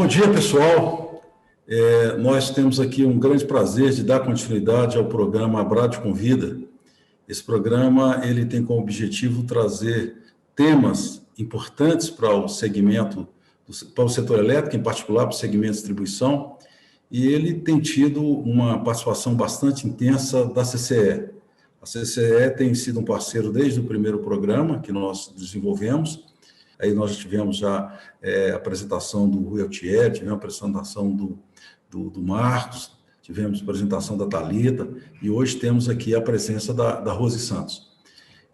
Bom dia, pessoal. Nós temos aqui um grande prazer de dar continuidade ao programa Abrad Convida. Esse programa ele tem como objetivo trazer temas importantes para o segmento, para o setor elétrico, em particular para o segmento de distribuição, e ele tem tido uma participação bastante intensa da CCE. A CCE tem sido um parceiro desde o primeiro programa que nós desenvolvemos. Aí nós tivemos já a apresentação do Rui Altieri, tivemos a apresentação do Marcos, tivemos a apresentação da Thalita, e hoje temos aqui a presença da Rose Santos.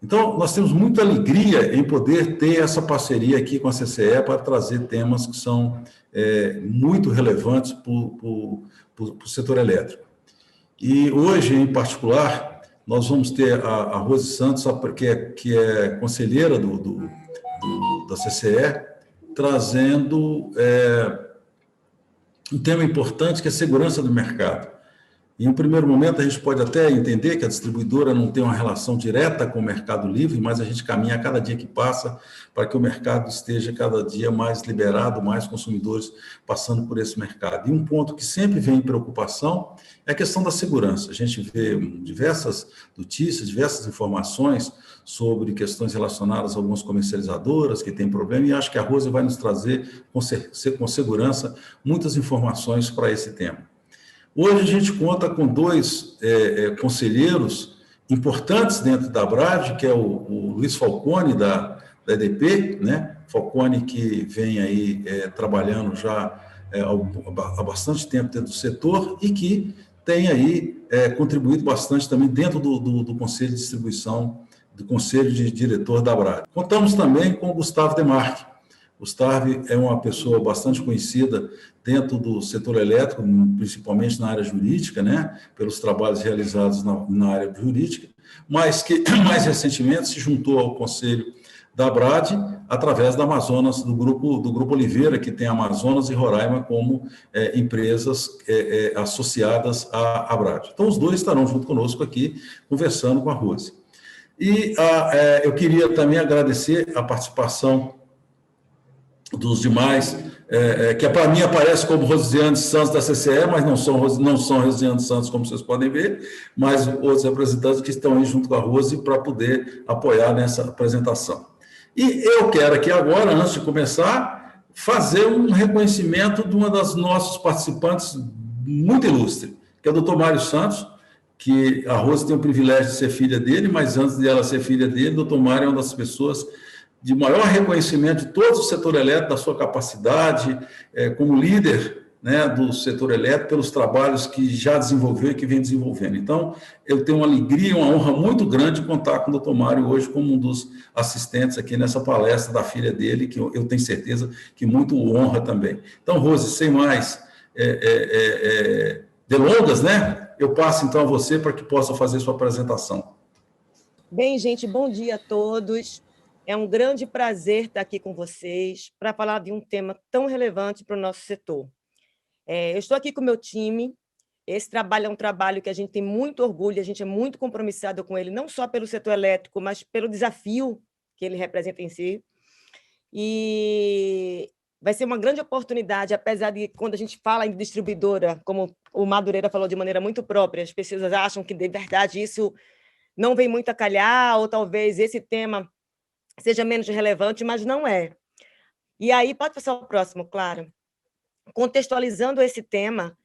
Então, nós temos muita alegria em poder ter essa parceria aqui com a CCE para trazer temas que são muito relevantes para o setor elétrico. E hoje, em particular, nós vamos ter a Rose Santos, que é conselheira da CCE, trazendo um tema importante que é a segurança do mercado. Em um primeiro momento, a gente pode até entender que a distribuidora não tem uma relação direta com o mercado livre, mas a gente caminha a cada dia que passa para que o mercado esteja cada dia mais liberado, mais consumidores passando por esse mercado. E um ponto que sempre vem em preocupação é a questão da segurança. A gente vê diversas notícias, diversas informações sobre questões relacionadas a algumas comercializadoras que têm problema, e acho que a Rose vai nos trazer com segurança muitas informações para esse tema. Hoje a gente conta com dois conselheiros importantes dentro da Abrad, que é o Luiz Falcone, da EDP, né? Falcone que vem aí trabalhando já há bastante tempo dentro do setor e que tem aí contribuído bastante também dentro do Conselho de Distribuição, do Conselho de Diretor da Abrad. Contamos também com o Gustavo Demarque. Gustavo é uma pessoa bastante conhecida dentro do setor elétrico, principalmente na área jurídica, né, pelos trabalhos realizados na área jurídica, mas que mais recentemente se juntou ao Conselho da Abrad através da Amazonas, do grupo Oliveira, que tem Amazonas e Roraima como empresas associadas à Abrad. Então, os dois estarão junto conosco aqui, conversando com a Rose. E eu queria também agradecer a participação dos demais, que para mim aparece como Rosiane Santos da CCE, mas não são Rosiane Santos, como vocês podem ver, mas outros representantes que estão aí junto com a Rose para poder apoiar nessa apresentação. E eu quero aqui agora, antes de começar, fazer um reconhecimento de uma das nossos participantes muito ilustre, que é o Dr. Mário Santos, que a Rose tem o privilégio de ser filha dele, mas antes de ela ser filha dele, o Dr. Mário é uma das pessoas de maior reconhecimento de todo o setor elétrico, da sua capacidade como líder, né, do setor elétrico, pelos trabalhos que já desenvolveu e que vem desenvolvendo. Então, eu tenho uma alegria, uma honra muito grande de contar com o Dr. Mário hoje como um dos assistentes aqui nessa palestra da filha dele, que eu tenho certeza que muito honra também. Então, Rose, sem mais delongas, né, eu passo então a você para que possa fazer sua apresentação. Bem, gente, bom dia a todos. É um grande prazer estar aqui com vocês para falar de um tema tão relevante para o nosso setor. Eu estou aqui com o meu time. Esse trabalho é um trabalho que a gente tem muito orgulho, a gente é muito compromissado com ele, não só pelo setor elétrico, mas pelo desafio que ele representa em si. E vai ser uma grande oportunidade, apesar de, quando a gente fala em distribuidora, como o Madureira falou de maneira muito própria, as pessoas acham que, de verdade, isso não vem muito a calhar, ou talvez esse tema seja menos relevante, mas não é. E aí, pode passar o próximo, claro. Contextualizando esse tema,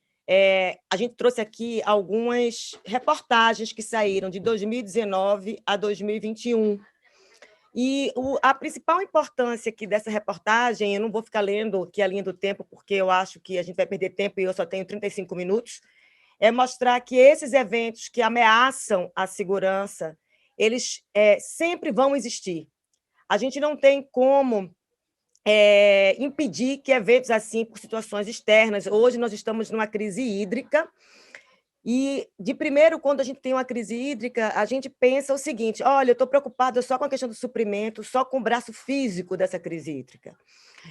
a gente trouxe aqui algumas reportagens que saíram de 2019 a 2021. E a principal importância aqui dessa reportagem, eu não vou ficar lendo aqui a linha do tempo, porque eu acho que a gente vai perder tempo e eu só tenho 35 minutos, é mostrar que esses eventos que ameaçam a segurança, eles sempre vão existir. A gente não tem como impedir que eventos assim, por situações externas. Hoje nós estamos numa crise hídrica e, de primeiro, quando a gente tem uma crise hídrica, a gente pensa o seguinte: olha, eu estou preocupada só com a questão do suprimento, só com o braço físico dessa crise hídrica.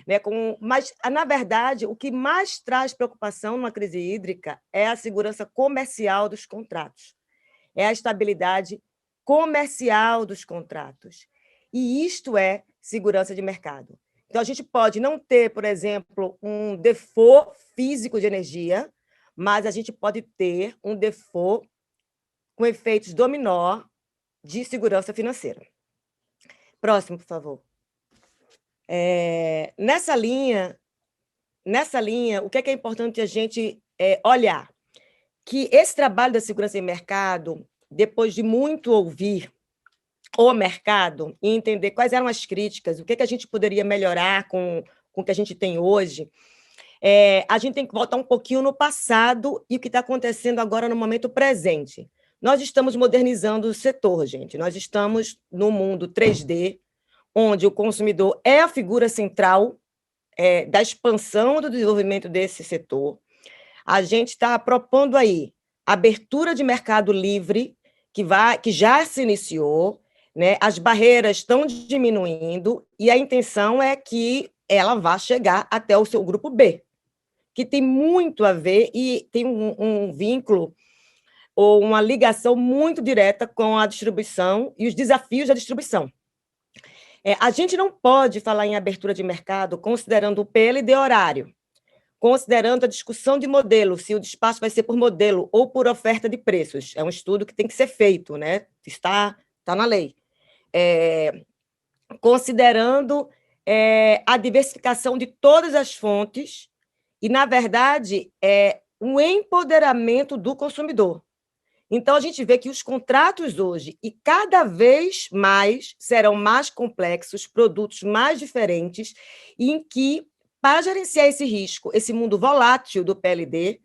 Né? Mas, na verdade, o que mais traz preocupação numa crise hídrica é a segurança comercial dos contratos, é a estabilidade comercial dos contratos. E isto é segurança de mercado. Então, a gente pode não ter, por exemplo, um default físico de energia, mas a gente pode ter um default com efeitos dominó de segurança financeira. Próximo, por favor. Nessa linha, o que é importante a gente olhar? Que esse trabalho da segurança em mercado, depois de muito ouvir o mercado e entender quais eram as críticas, o que a gente poderia melhorar com o que a gente tem hoje, a gente tem que voltar um pouquinho no passado e o que está acontecendo agora no momento presente. Nós estamos modernizando o setor, gente. Nós estamos no mundo 3D, onde o consumidor é a figura central da expansão do desenvolvimento desse setor. A gente está propondo aí abertura de mercado livre, que já se iniciou, né? As barreiras estão diminuindo e a intenção é que ela vá chegar até o seu grupo B, que tem muito a ver e tem um vínculo ou uma ligação muito direta com a distribuição e os desafios da distribuição. A gente não pode falar em abertura de mercado considerando o PLD horário, considerando a discussão de modelo, se o despacho vai ser por modelo ou por oferta de preços. É um estudo que tem que ser feito, né? Está na lei. Considerando a diversificação de todas as fontes e, na verdade, um empoderamento do consumidor. Então, a gente vê que os contratos hoje, e cada vez mais, serão mais complexos, produtos mais diferentes, em que, para gerenciar esse risco, esse mundo volátil do PLD,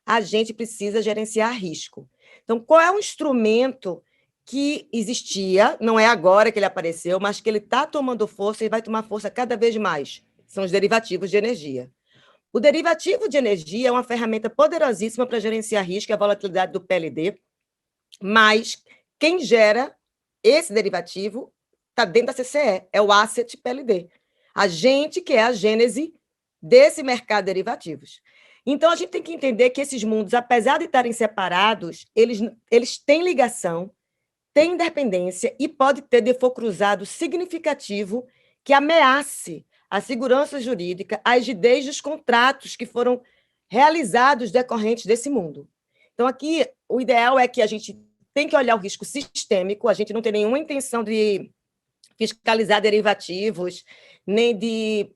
a gente precisa gerenciar risco. Então, qual é o instrumento que existia, não é agora que ele apareceu, mas que ele está tomando força e vai tomar força cada vez mais? São os derivativos de energia. O derivativo de energia é uma ferramenta poderosíssima para gerenciar risco e a volatilidade do PLD, mas quem gera esse derivativo está dentro da CCE, é o Asset PLD. A gente que é a gênese desse mercado de derivativos. Então, a gente tem que entender que esses mundos, apesar de estarem separados, eles têm ligação, têm independência e pode ter default cruzado significativo que ameace a segurança jurídica, a rigidez dos contratos que foram realizados decorrentes desse mundo. Então, aqui, o ideal é que a gente tem que olhar o risco sistêmico, a gente não tem nenhuma intenção de fiscalizar derivativos, nem de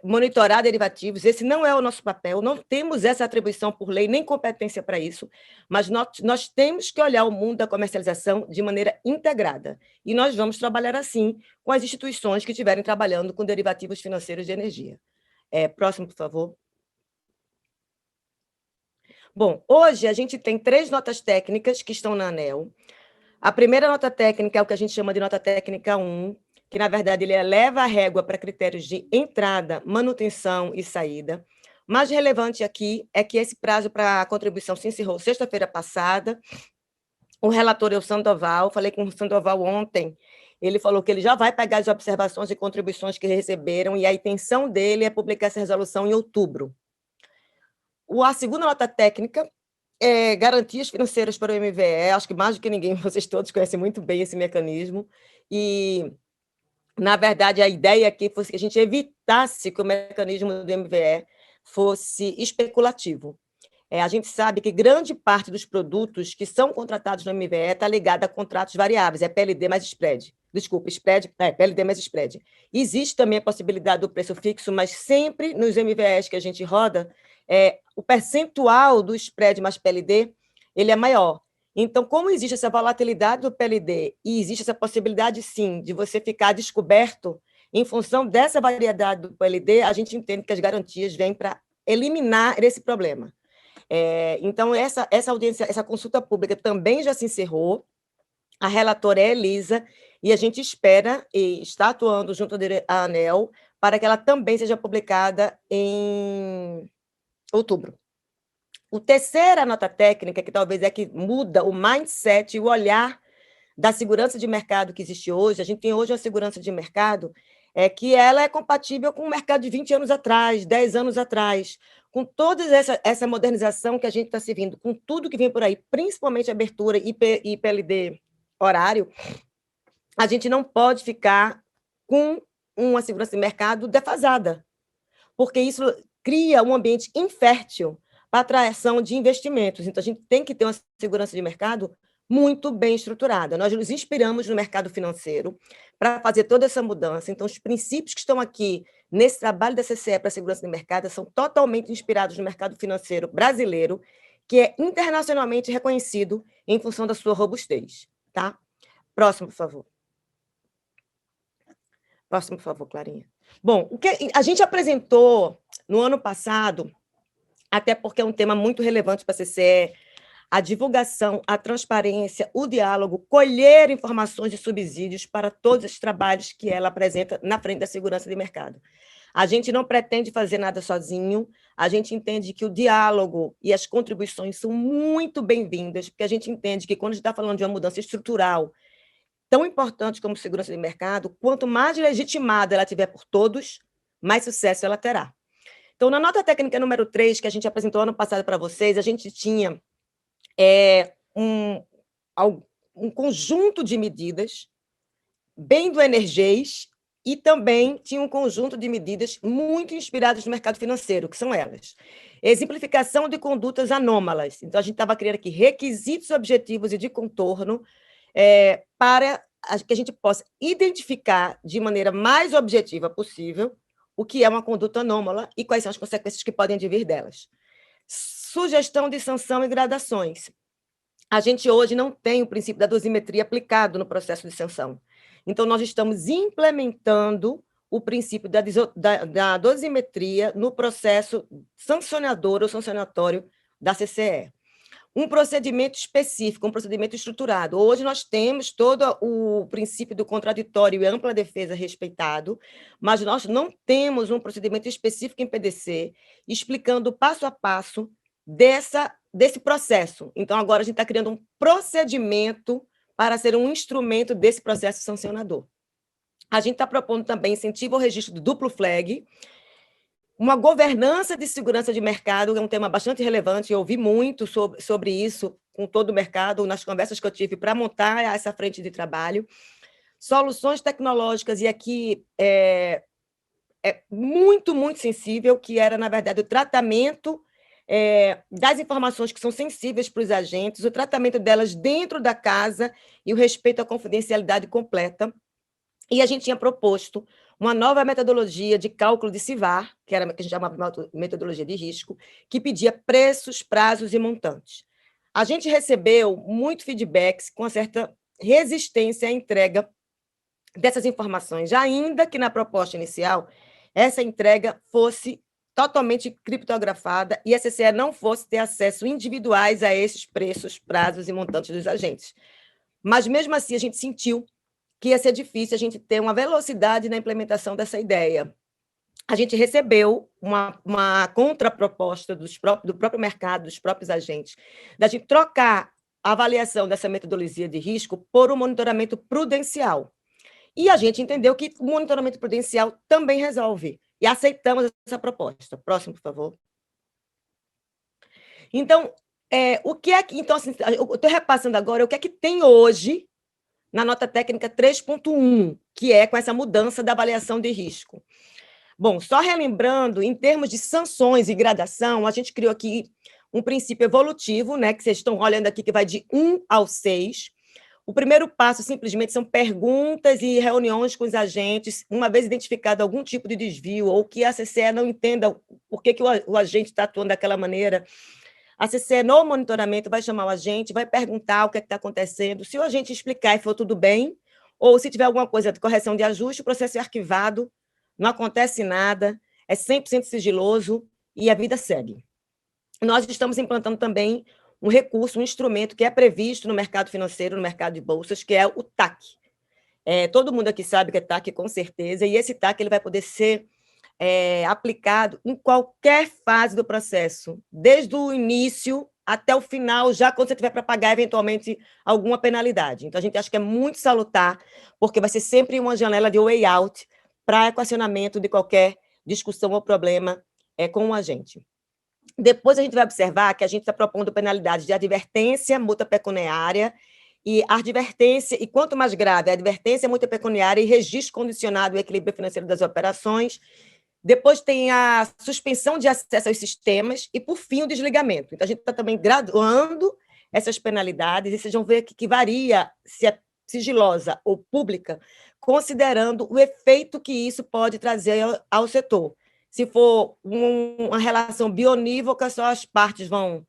monitorar derivativos. Esse não é o nosso papel, não temos essa atribuição por lei, nem competência para isso, mas nós temos que olhar o mundo da comercialização de maneira integrada. E nós vamos trabalhar assim com as instituições que estiverem trabalhando com derivativos financeiros de energia. Próximo, por favor. Bom, hoje a gente tem 3 notas técnicas que estão na ANEEL. A primeira nota técnica é o que a gente chama de nota técnica 1, que, na verdade, ele eleva a régua para critérios de entrada, manutenção e saída. Mais relevante aqui é que esse prazo para a contribuição se encerrou sexta-feira passada. O relator é o Sandoval, falei com o Sandoval ontem, ele falou que ele já vai pegar as observações e contribuições que receberam e a intenção dele é publicar essa resolução em outubro. A segunda nota técnica é garantias financeiras para o MVE, acho que mais do que ninguém, vocês todos conhecem muito bem esse mecanismo, e, na verdade, a ideia aqui fosse que a gente evitasse que o mecanismo do MVE fosse especulativo. A gente sabe que grande parte dos produtos que são contratados no MVE está ligada a contratos variáveis, é PLD mais spread. Desculpa, PLD mais spread. Existe também a possibilidade do preço fixo, mas sempre nos MVEs que a gente roda, o percentual do spread mais PLD ele é maior. Então, como existe essa volatilidade do PLD e existe essa possibilidade, sim, de você ficar descoberto em função dessa variedade do PLD, a gente entende que as garantias vêm para eliminar esse problema. Então, essa audiência, essa consulta pública também já se encerrou, a relatora é Elisa, e a gente espera e está atuando junto à ANEEL para que ela também seja publicada em outubro. A terceira nota técnica, que talvez é que muda o mindset e o olhar da segurança de mercado que existe hoje, a gente tem hoje uma segurança de mercado que ela é compatível com o mercado de 20 anos atrás, 10 anos atrás, com toda essa modernização que a gente está se vindo, com tudo que vem por aí, principalmente abertura e PLD horário, a gente não pode ficar com uma segurança de mercado defasada, porque isso cria um ambiente infértil para a atração de investimentos. Então, a gente tem que ter uma segurança de mercado muito bem estruturada. Nós nos inspiramos no mercado financeiro para fazer toda essa mudança. Então, os princípios que estão aqui nesse trabalho da CCE para a segurança de mercado são totalmente inspirados no mercado financeiro brasileiro, que é internacionalmente reconhecido em função da sua robustez. Tá? Próximo, por favor. Próximo, por favor, Clarinha. Bom, o que a gente apresentou no ano passado, até porque é um tema muito relevante para a CCE, a divulgação, a transparência, o diálogo, colher informações e subsídios para todos os trabalhos que ela apresenta na frente da segurança de mercado. A gente não pretende fazer nada sozinho, a gente entende que o diálogo e as contribuições são muito bem-vindas, porque a gente entende que quando a gente está falando de uma mudança estrutural tão importante como segurança de mercado, quanto mais legitimada ela tiver por todos, mais sucesso ela terá. Então, na nota técnica número 3, que a gente apresentou ano passado para vocês, a gente tinha um conjunto de medidas, bem do Energês, e também tinha um conjunto de medidas muito inspiradas no mercado financeiro, que são elas. Exemplificação de condutas anômalas. Então, a gente estava criando aqui requisitos objetivos e de contorno para que a gente possa identificar de maneira mais objetiva possível o que é uma conduta anômala e quais são as consequências que podem advir delas. Sugestão de sanção e gradações. A gente hoje não tem o princípio da dosimetria aplicado no processo de sanção. Então, nós estamos implementando o princípio da dosimetria no processo sancionador ou sancionatório da CCE. Um procedimento específico, um procedimento estruturado. Hoje nós temos todo o princípio do contraditório e ampla defesa respeitado, mas nós não temos um procedimento específico em PDC explicando passo a passo desse processo. Então, agora a gente está criando um procedimento para ser um instrumento desse processo sancionador. A gente está propondo também incentivo ao registro do duplo flag, uma governança de segurança de mercado, é um tema bastante relevante, eu ouvi muito sobre isso com todo o mercado, nas conversas que eu tive para montar essa frente de trabalho. Soluções tecnológicas, e aqui é muito, muito sensível, que era, na verdade, o tratamento das informações que são sensíveis para os agentes, o tratamento delas dentro da casa e o respeito à confidencialidade completa. E a gente tinha proposto uma nova metodologia de cálculo de CIVAR, que a gente chamava de metodologia de risco, que pedia preços, prazos e montantes. A gente recebeu muito feedbacks com uma certa resistência à entrega dessas informações, ainda que na proposta inicial essa entrega fosse totalmente criptografada e a CCE não fosse ter acesso individuais a esses preços, prazos e montantes dos agentes. Mas, mesmo assim, a gente sentiu que ia ser difícil a gente ter uma velocidade na implementação dessa ideia. A gente recebeu uma contraproposta do próprio mercado, dos próprios agentes, da gente trocar a avaliação dessa metodologia de risco por um monitoramento prudencial. E a gente entendeu que o monitoramento prudencial também resolve, e aceitamos essa proposta. Próximo, por favor. Então, o que é que... Então, assim, eu estou repassando agora o que é que tem hoje na nota técnica 3.1, que é com essa mudança da avaliação de risco. Bom, só relembrando, em termos de sanções e gradação, a gente criou aqui um princípio evolutivo, né, que vocês estão olhando aqui, que vai de 1 ao 6. O primeiro passo, simplesmente, são perguntas e reuniões com os agentes, uma vez identificado algum tipo de desvio, ou que a CCE não entenda por que o agente está atuando daquela maneira. A CCE, no monitoramento, vai chamar o agente, vai perguntar o que está acontecendo. Se o agente explicar e for tudo bem, ou se tiver alguma coisa de correção de ajuste, o processo é arquivado, não acontece nada, é 100% sigiloso e a vida segue. Nós estamos implantando também um recurso, um instrumento que é previsto no mercado financeiro, no mercado de bolsas, que é o TAC. Todo mundo aqui sabe que é TAC, com certeza, e esse TAC ele vai poder ser aplicado em qualquer fase do processo, desde o início até o final, já quando você tiver para pagar, eventualmente, alguma penalidade. Então, a gente acha que é muito salutar, porque vai ser sempre uma janela de way out para equacionamento de qualquer discussão ou problema com o agente. Depois, a gente vai observar que a gente está propondo penalidades de advertência, multa pecuniária E a advertência, e quanto mais grave, a advertência multa pecuniária e registro condicionado ao equilíbrio financeiro das operações. Depois tem a suspensão de acesso aos sistemas e, por fim, o desligamento. Então, a gente está também graduando essas penalidades, e vocês vão ver que varia se é sigilosa ou pública, considerando o efeito que isso pode trazer ao setor. Se for uma relação bionívoca, só as partes vão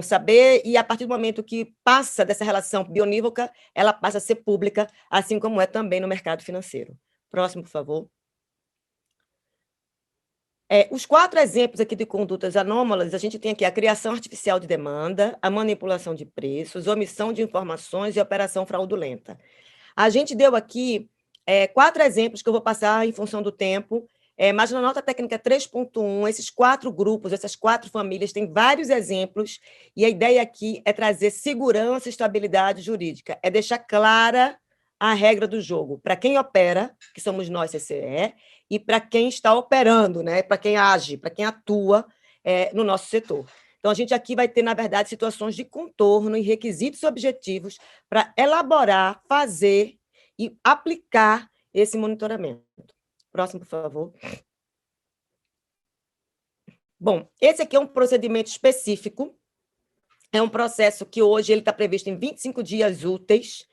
saber, e a partir do momento que passa dessa relação bionívoca, ela passa a ser pública, assim como é também no mercado financeiro. Próximo, por favor. Os 4 exemplos aqui de condutas anômalas, a gente tem aqui a criação artificial de demanda, a manipulação de preços, omissão de informações e operação fraudulenta. A gente deu aqui 4 exemplos que eu vou passar em função do tempo, mas na nota técnica 3.1, esses 4 grupos, essas 4 famílias, têm vários exemplos, e a ideia aqui é trazer segurança e estabilidade jurídica, é deixar clara a regra do jogo para quem opera, que somos nós, CCE, e para quem está operando, né? Para quem age, para quem atua no nosso setor. Então, a gente aqui vai ter, na verdade, situações de contorno e requisitos objetivos para elaborar, fazer e aplicar esse monitoramento. Próximo, por favor. Bom, esse aqui é um procedimento específico, é um processo que hoje ele está previsto em 25 dias úteis.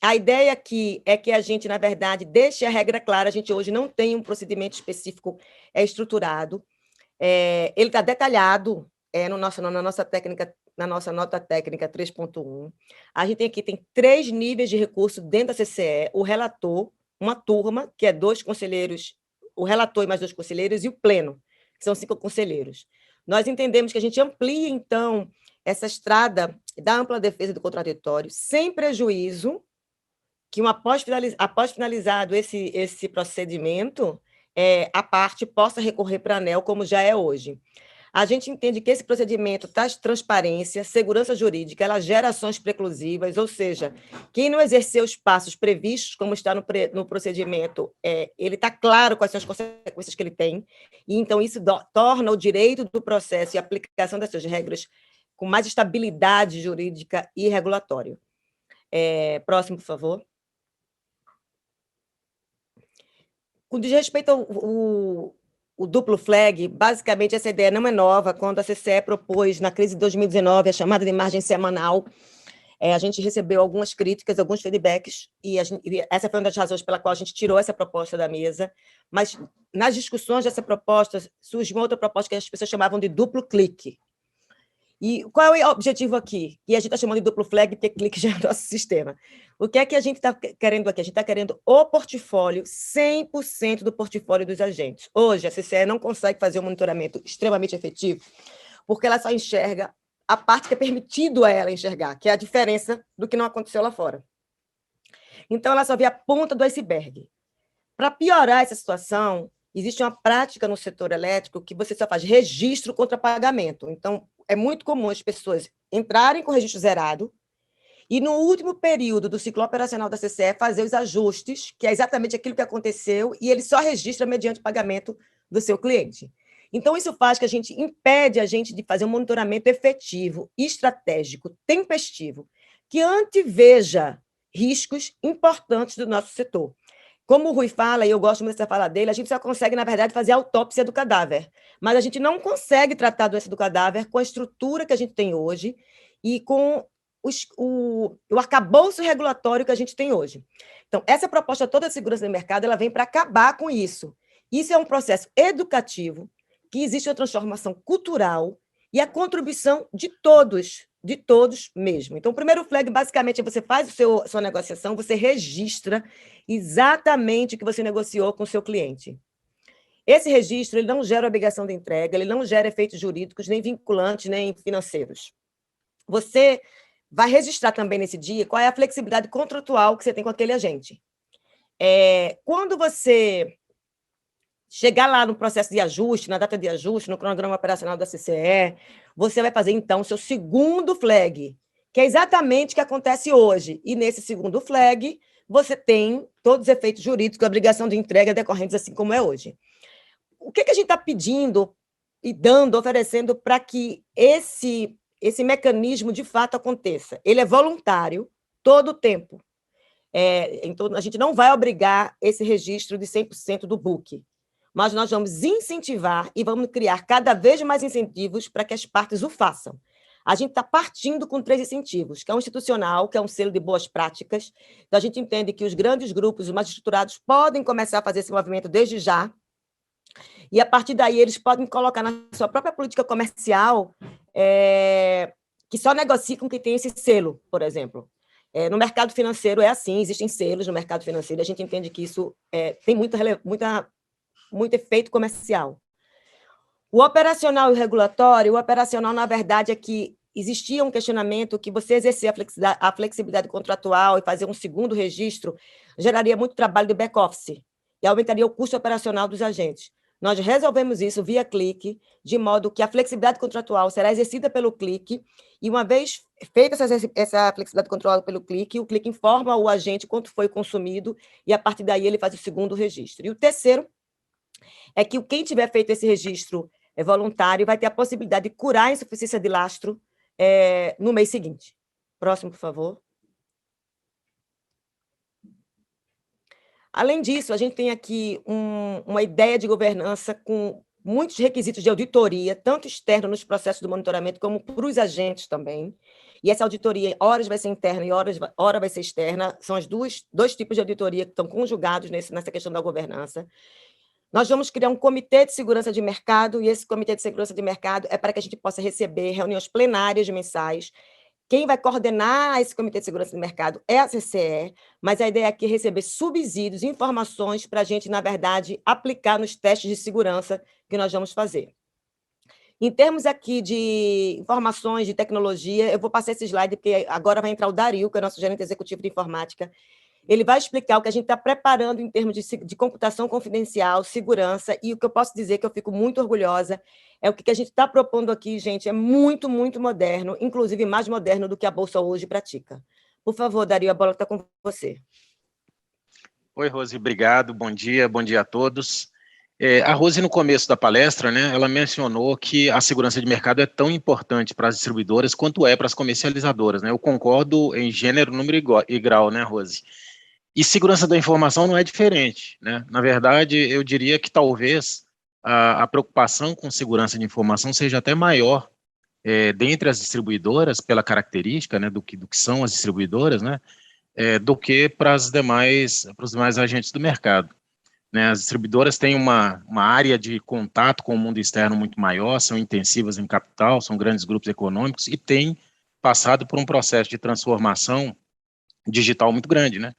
A ideia aqui é que a gente, na verdade, deixe a regra clara. A gente hoje não tem um procedimento específico estruturado. Ele está detalhado na nossa nota técnica 3.1. A gente tem 3 níveis de recurso dentro da CCE: o relator, uma turma, que é 2 conselheiros, o relator e mais 2 conselheiros, e o pleno, que são 5 conselheiros. Nós entendemos que a gente amplia, então, essa estrada da ampla defesa do contraditório, sem prejuízo, que após finalizado esse procedimento, a parte possa recorrer para a ANEEL, como já é hoje. A gente entende que esse procedimento traz transparência, segurança jurídica, ela gera ações preclusivas, ou seja, quem não exercer os passos previstos, como está no procedimento, ele está claro quais são as consequências que ele tem, e então isso torna o direito do processo e a aplicação dessas regras com mais estabilidade jurídica e regulatória. Próximo, por favor. Com respeito ao duplo flag, basicamente essa ideia não é nova. Quando a CCE propôs, na crise de 2019, a chamada de margem semanal, a gente recebeu algumas críticas, alguns feedbacks, e essa foi uma das razões pela qual a gente tirou essa proposta da mesa, mas nas discussões dessa proposta, surgiu uma outra proposta que as pessoas chamavam de duplo clique. E qual é o objetivo aqui? E a gente está chamando de duplo flag, porque clique já é o nosso sistema. O que é que a gente está querendo aqui? A gente está querendo o portfólio, 100% do portfólio dos agentes. Hoje, a CCE não consegue fazer um monitoramento extremamente efetivo, porque ela só enxerga a parte que é permitido a ela enxergar, que é a diferença do que não aconteceu lá fora. Então, ela só vê a ponta do iceberg. Para piorar essa situação, existe uma prática no setor elétrico que você só faz registro contra pagamento. Então, é muito comum as pessoas entrarem com o registro zerado e, no último período do ciclo operacional da CCE, fazer os ajustes, que é exatamente aquilo que aconteceu, e ele só registra mediante pagamento do seu cliente. Então, isso faz que impede a gente de fazer um monitoramento efetivo, estratégico, tempestivo, que anteveja riscos importantes do nosso setor. Como o Rui fala, e eu gosto muito dessa fala dele, a gente só consegue, na verdade, fazer a autópsia do cadáver, mas a gente não consegue tratar a doença do cadáver com a estrutura que a gente tem hoje e com o arcabouço regulatório que a gente tem hoje. Então, essa proposta toda de segurança do mercado, ela vem para acabar com isso. Isso é um processo educativo, que existe uma transformação cultural e a contribuição de todos mesmo. Então, o primeiro flag, basicamente, é você faz a sua negociação, você registra exatamente o que você negociou com o seu cliente. Esse registro ele não gera obrigação de entrega, ele não gera efeitos jurídicos, nem vinculantes, nem financeiros. Você vai registrar também nesse dia qual é a flexibilidade contratual que você tem com aquele agente. Quando você chegar lá no processo de ajuste, na data de ajuste, no cronograma operacional da CCE, você vai fazer, então, o seu segundo flag, que é exatamente o que acontece hoje. E, nesse segundo flag, você tem todos os efeitos jurídicos, a obrigação de entrega decorrentes, assim como é hoje. O que a gente está pedindo e oferecendo para que esse mecanismo de fato aconteça. Ele é voluntário todo o tempo. Então, a gente não vai obrigar esse registro de 100% do book, mas nós vamos incentivar e vamos criar cada vez mais incentivos para que as partes o façam. A gente está partindo com 3 incentivos, que é um institucional, que é um selo de boas práticas. Então, a gente entende que os grandes grupos, os mais estruturados, podem começar a fazer esse movimento desde já, e, a partir daí, eles podem colocar na sua própria política comercial que só negocia com quem tem esse selo, por exemplo. No mercado financeiro é assim, existem selos no mercado financeiro, a gente entende que isso tem muito efeito comercial. O operacional e o regulatório, o operacional, na verdade, é que existia um questionamento que você exercer a flexibilidade contratual e fazer um segundo registro geraria muito trabalho de back-office e aumentaria o custo operacional dos agentes. Nós resolvemos isso via clique, de modo que a flexibilidade contratual será exercida pelo clique, e uma vez feita essa flexibilidade contratual pelo clique, o clique informa o agente quanto foi consumido, e a partir daí ele faz o segundo registro. E o terceiro é que quem tiver feito esse registro voluntário vai ter a possibilidade de curar a insuficiência de lastro no mês seguinte. Próximo, por favor. Além disso, a gente tem aqui uma ideia de governança com muitos requisitos de auditoria, tanto externo nos processos do monitoramento, como para os agentes também. E essa auditoria, horas vai ser interna e hora vai ser externa, são os dois tipos de auditoria que estão conjugados nessa questão da governança. Nós vamos criar um comitê de segurança de mercado, e esse comitê de segurança de mercado é para que a gente possa receber reuniões plenárias mensais. Quem vai coordenar esse comitê de segurança de mercado é a CCE, mas a ideia aqui é receber subsídios, informações para a gente, na verdade, aplicar nos testes de segurança que nós vamos fazer. Em termos aqui de informações de tecnologia, eu vou passar esse slide, porque agora vai entrar o Dario, que é o nosso gerente executivo de informática. Ele vai explicar o que a gente está preparando em termos de computação confidencial, segurança, e o que eu posso dizer que eu fico muito orgulhosa é o que a gente está propondo aqui, gente, é muito, muito moderno, inclusive mais moderno do que a Bolsa hoje pratica. Por favor, Dario, a bola está com você. Oi, Rose, obrigado, bom dia a todos. A Rose, no começo da palestra, né, ela mencionou que a segurança de mercado é tão importante para as distribuidoras quanto é para as comercializadoras, né? Eu concordo em gênero, número e grau, né, Rose? E segurança da informação não é diferente, né? Na verdade, eu diria que talvez a preocupação com segurança de informação seja até maior dentre as distribuidoras, pela característica, né, do que são as distribuidoras, né, do que para os demais agentes do mercado. Né? As distribuidoras têm uma área de contato com o mundo externo muito maior, são intensivas em capital, são grandes grupos econômicos e têm passado por um processo de transformação digital muito grande, né?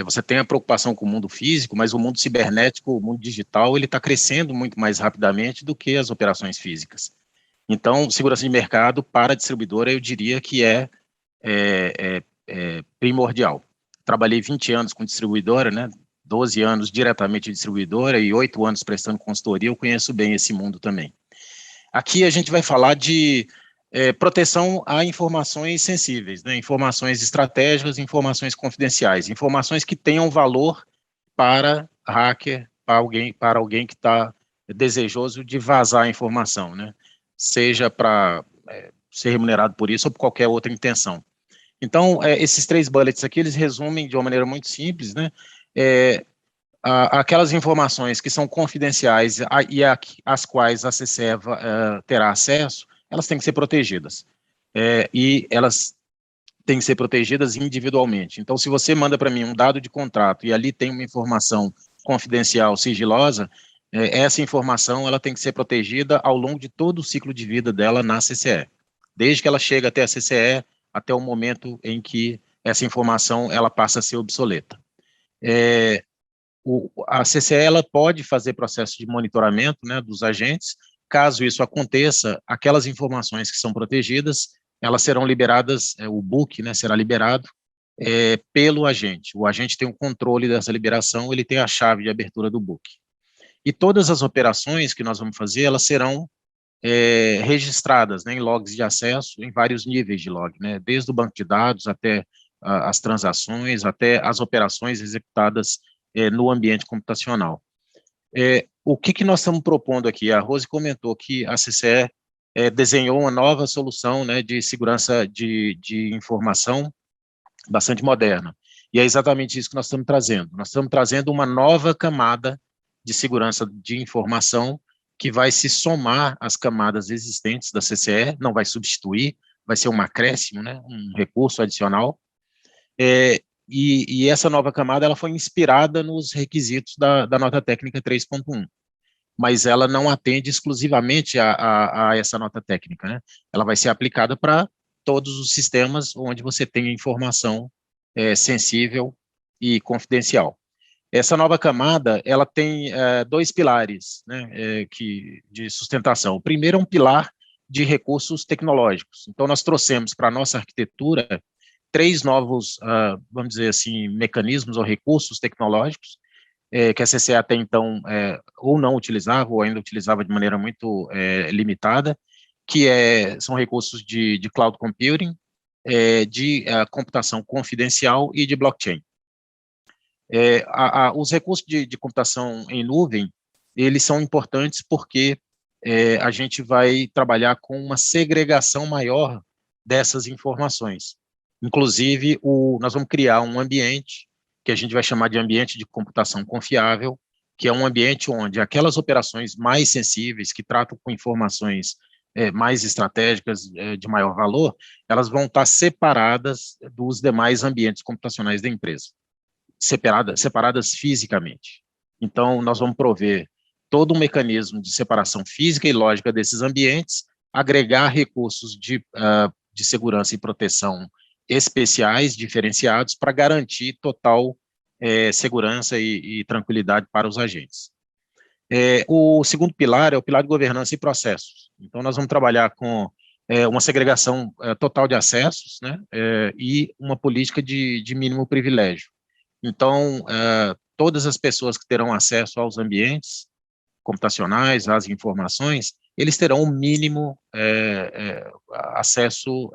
Você tem a preocupação com o mundo físico, mas o mundo cibernético, o mundo digital, ele está crescendo muito mais rapidamente do que as operações físicas. Então, segurança de mercado para a distribuidora, eu diria que é primordial. Trabalhei 20 anos com distribuidora, né? 12 anos diretamente distribuidora e 8 anos prestando consultoria, eu conheço bem esse mundo também. Aqui a gente vai falar de proteção a informações sensíveis, né? Informações estratégicas, informações confidenciais, informações que tenham valor para hacker, para alguém que está desejoso de vazar a informação, né? Seja para ser remunerado por isso ou por qualquer outra intenção. Então, esses 3 bullets aqui, eles resumem de uma maneira muito simples, né? Aquelas informações que são confidenciais e às quais a CCE terá acesso, elas têm que ser protegidas. E elas têm que ser protegidas individualmente. Então, se você manda para mim um dado de contrato e ali tem uma informação confidencial, sigilosa, essa informação ela tem que ser protegida ao longo de todo o ciclo de vida dela na CCE. Desde que ela chega até a CCE, até o momento em que essa informação ela passa a ser obsoleta. A CCE ela pode fazer processo de monitoramento, né, dos agentes. Caso isso aconteça, aquelas informações que são protegidas, elas serão liberadas, o book, né, será liberado pelo agente. O agente tem o controle dessa liberação, ele tem a chave de abertura do book. E todas as operações que nós vamos fazer, elas serão registradas, né, em logs de acesso, em vários níveis de log, né, desde o banco de dados até as transações, até as operações executadas no ambiente computacional. O que nós estamos propondo aqui? A Rose comentou que a CCE desenhou uma nova solução, né, de segurança de informação bastante moderna. E é exatamente isso que nós estamos trazendo. Nós estamos trazendo uma nova camada de segurança de informação que vai se somar às camadas existentes da CCE, não vai substituir, vai ser um acréscimo, né, um recurso adicional. E essa nova camada ela foi inspirada nos requisitos da nota técnica 3.1, mas ela não atende exclusivamente a essa nota técnica, né? Ela vai ser aplicada para todos os sistemas onde você tem informação sensível e confidencial. Essa nova camada, ela tem dois pilares, né, de sustentação. O primeiro é um pilar de recursos tecnológicos. Então, nós trouxemos para a nossa arquitetura 3 novos, vamos dizer assim, mecanismos ou recursos tecnológicos que a CCE até então ou não utilizava, ou ainda utilizava de maneira muito limitada, que são recursos de cloud computing, de computação confidencial e de blockchain. Os recursos de computação em nuvem, eles são importantes porque a gente vai trabalhar com uma segregação maior dessas informações. Inclusive, nós vamos criar um ambiente que a gente vai chamar de ambiente de computação confiável, que é um ambiente onde aquelas operações mais sensíveis, que tratam com informações mais estratégicas, de maior valor, elas vão estar separadas dos demais ambientes computacionais da empresa, separadas fisicamente. Então, nós vamos prover todo um mecanismo de separação física e lógica desses ambientes, agregar recursos de segurança e proteção especiais, diferenciados, para garantir total segurança e tranquilidade para os agentes. O segundo pilar é o pilar de governança e processos. Então, nós vamos trabalhar com uma segregação total de acessos, né, e uma política de mínimo privilégio. Então, todas as pessoas que terão acesso aos ambientes computacionais, às informações, eles terão o mínimo acesso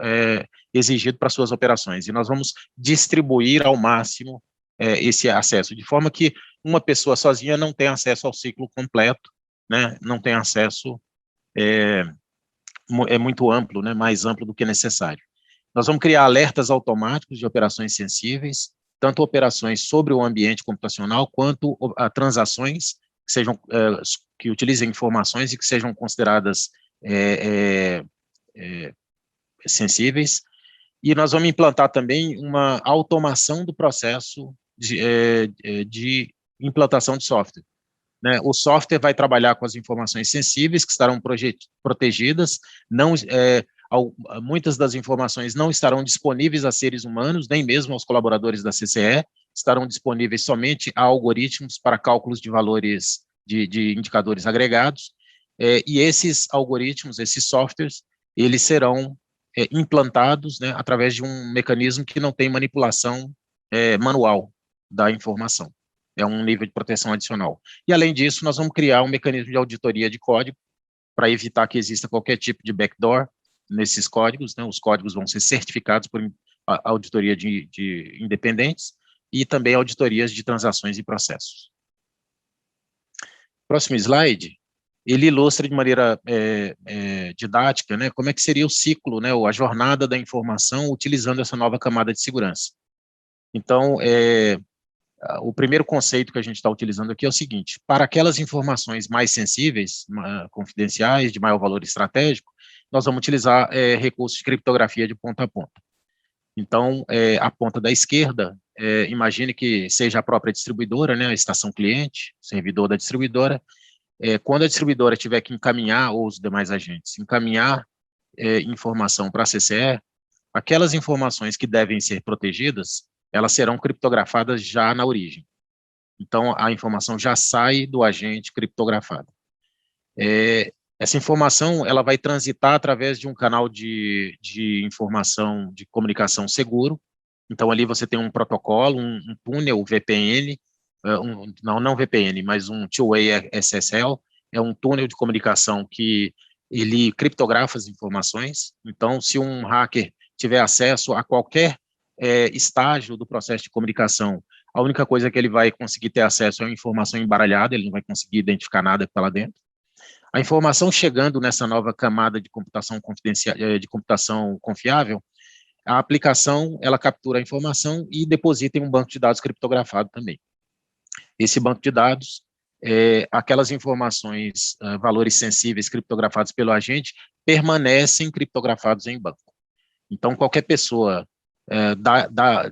exigido para suas operações, e nós vamos distribuir ao máximo esse acesso, de forma que uma pessoa sozinha não tem acesso ao ciclo completo, né, não tem acesso, muito amplo, né, mais amplo do que necessário. Nós vamos criar alertas automáticos de operações sensíveis, tanto operações sobre o ambiente computacional, quanto transações que sejam, que utilizem informações e que sejam consideradas sensíveis. E nós vamos implantar também uma automação do processo de implantação de software, né? O software vai trabalhar com as informações sensíveis que estarão protegidas, muitas das informações não estarão disponíveis a seres humanos, nem mesmo aos colaboradores da CCE, estarão disponíveis somente a algoritmos para cálculos de valores de indicadores agregados, e esses algoritmos, esses softwares, eles serão implantados, né, através de um mecanismo que não tem manipulação manual da informação. É um nível de proteção adicional. E, além disso, nós vamos criar um mecanismo de auditoria de código para evitar que exista qualquer tipo de backdoor nesses códigos, né? Os códigos vão ser certificados por auditoria de independentes e também auditorias de transações e processos. Próximo slide, ele ilustra de maneira didática, né, como é que seria o ciclo, né, ou a jornada da informação utilizando essa nova camada de segurança. Então, o primeiro conceito que a gente está utilizando aqui é o seguinte: para aquelas informações mais sensíveis, confidenciais, de maior valor estratégico, nós vamos utilizar recursos de criptografia de ponta a ponta. Então, a ponta da esquerda, imagine que seja a própria distribuidora, né, a estação cliente, servidor da distribuidora. Quando a distribuidora tiver que encaminhar, ou os demais agentes, encaminhar informação para a CCE, aquelas informações que devem ser protegidas, elas serão criptografadas já na origem. Então, a informação já sai do agente criptografada. Essa informação ela vai transitar através de um canal de informação, de comunicação seguro. Então, ali você tem um protocolo, um túnel VPN, não VPN, mas um two-way SSL, é um túnel de comunicação que ele criptografa as informações. Então, se um hacker tiver acesso a qualquer estágio do processo de comunicação, a única coisa que ele vai conseguir ter acesso é uma informação embaralhada, ele não vai conseguir identificar nada que está lá dentro. A informação chegando nessa nova camada de computação confidencial, de computação confiável, a aplicação, ela captura a informação e deposita em um banco de dados criptografado também. Esse banco de dados, aquelas informações, valores sensíveis criptografados pelo agente, permanecem criptografados em banco. Então, qualquer pessoa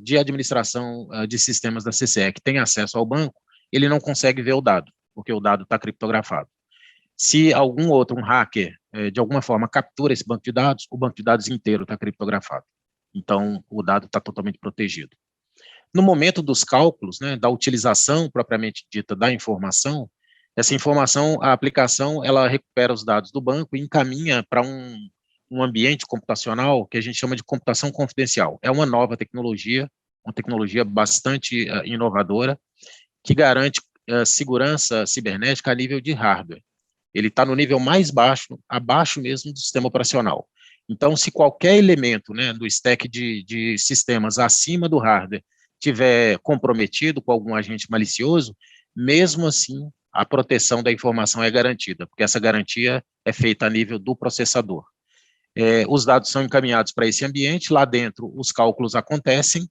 de administração de sistemas da CCE que tem acesso ao banco, ele não consegue ver o dado, porque o dado está criptografado. Se algum outro, um hacker, de alguma forma captura esse banco de dados, o banco de dados inteiro está criptografado. Então, o dado está totalmente protegido. No momento dos cálculos, né, da utilização propriamente dita da informação, essa informação, a aplicação, ela recupera os dados do banco e encaminha para um ambiente computacional que a gente chama de computação confidencial. É uma nova tecnologia, uma tecnologia bastante inovadora, que garante segurança cibernética a nível de hardware. Ele está no nível mais baixo, abaixo mesmo do sistema operacional. Então, se qualquer elemento, né, do stack de sistemas acima do hardware tiver comprometido com algum agente malicioso, mesmo assim, a proteção da informação é garantida, porque essa garantia é feita a nível do processador. Os dados são encaminhados para esse ambiente, lá dentro os cálculos acontecem,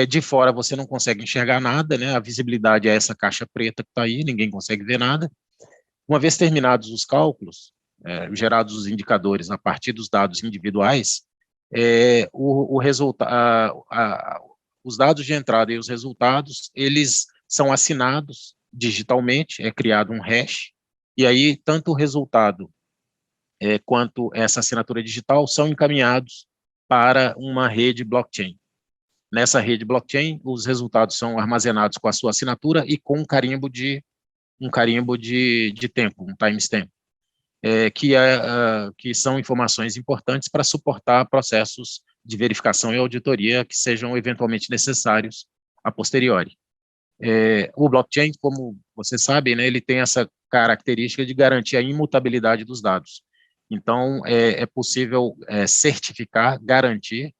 de fora você não consegue enxergar nada, né, a visibilidade é essa caixa preta que está aí, ninguém consegue ver nada. Uma vez terminados os cálculos, gerados os indicadores a partir dos dados individuais, os dados de entrada e os resultados, eles são assinados digitalmente, é criado um hash, e aí tanto o resultado quanto essa assinatura digital são encaminhados para uma rede blockchain. Nessa rede blockchain, os resultados são armazenados com a sua assinatura e com um carimbo de tempo, um timestamp, que são informações importantes para suportar processos de verificação e auditoria que sejam eventualmente necessários a posteriori. O blockchain, como você sabe, né, ele tem essa característica de garantir a imutabilidade dos dados. Então, é possível certificar, garantir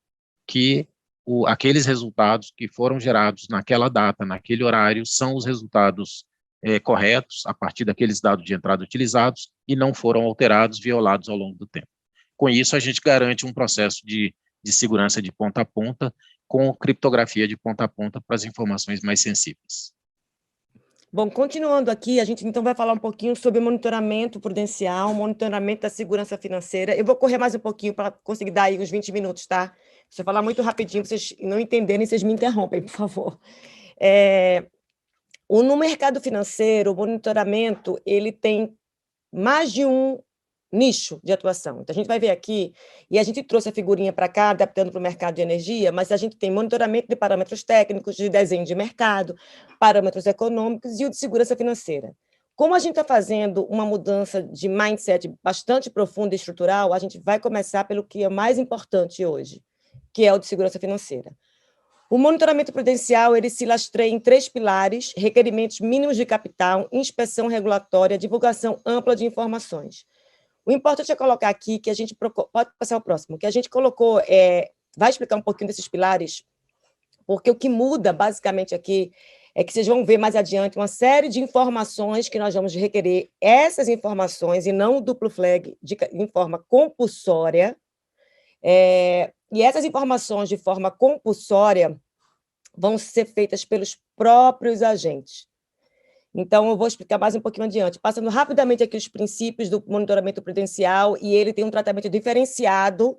que aqueles resultados que foram gerados naquela data, naquele horário, são os resultados corretos, a partir daqueles dados de entrada utilizados, e não foram alterados, violados ao longo do tempo. Com isso, a gente garante um processo de segurança de ponta a ponta, com criptografia de ponta a ponta para as informações mais sensíveis. Bom, continuando aqui, a gente então vai falar um pouquinho sobre monitoramento prudencial, monitoramento da segurança financeira. Eu vou correr mais um pouquinho para conseguir dar aí uns 20 minutos, tá? Deixa eu falar muito rapidinho, para vocês não entenderem, vocês me interrompem, por favor. No mercado financeiro, o monitoramento, ele tem mais de um nicho de atuação. Então, a gente vai ver aqui, e a gente trouxe a figurinha para cá, adaptando para o mercado de energia, mas a gente tem monitoramento de parâmetros técnicos, de desenho de mercado, parâmetros econômicos e o de segurança financeira. Como a gente está fazendo uma mudança de mindset bastante profunda e estrutural, a gente vai começar pelo que é mais importante hoje, que é o de segurança financeira. O monitoramento prudencial, ele se lastreia em 3 pilares: requerimentos mínimos de capital, inspeção regulatória, divulgação ampla de informações. O importante é colocar aqui que a gente... Pode passar o próximo. Que a gente colocou... vai explicar um pouquinho desses pilares, porque o que muda, basicamente, aqui é que vocês vão ver mais adiante uma série de informações que nós vamos requerer, essas informações, e não o duplo flag, em forma compulsória. E essas informações, de forma compulsória, vão ser feitas pelos próprios agentes. Então, eu vou explicar mais um pouquinho adiante, passando rapidamente aqui os princípios do monitoramento prudencial, e ele tem um tratamento diferenciado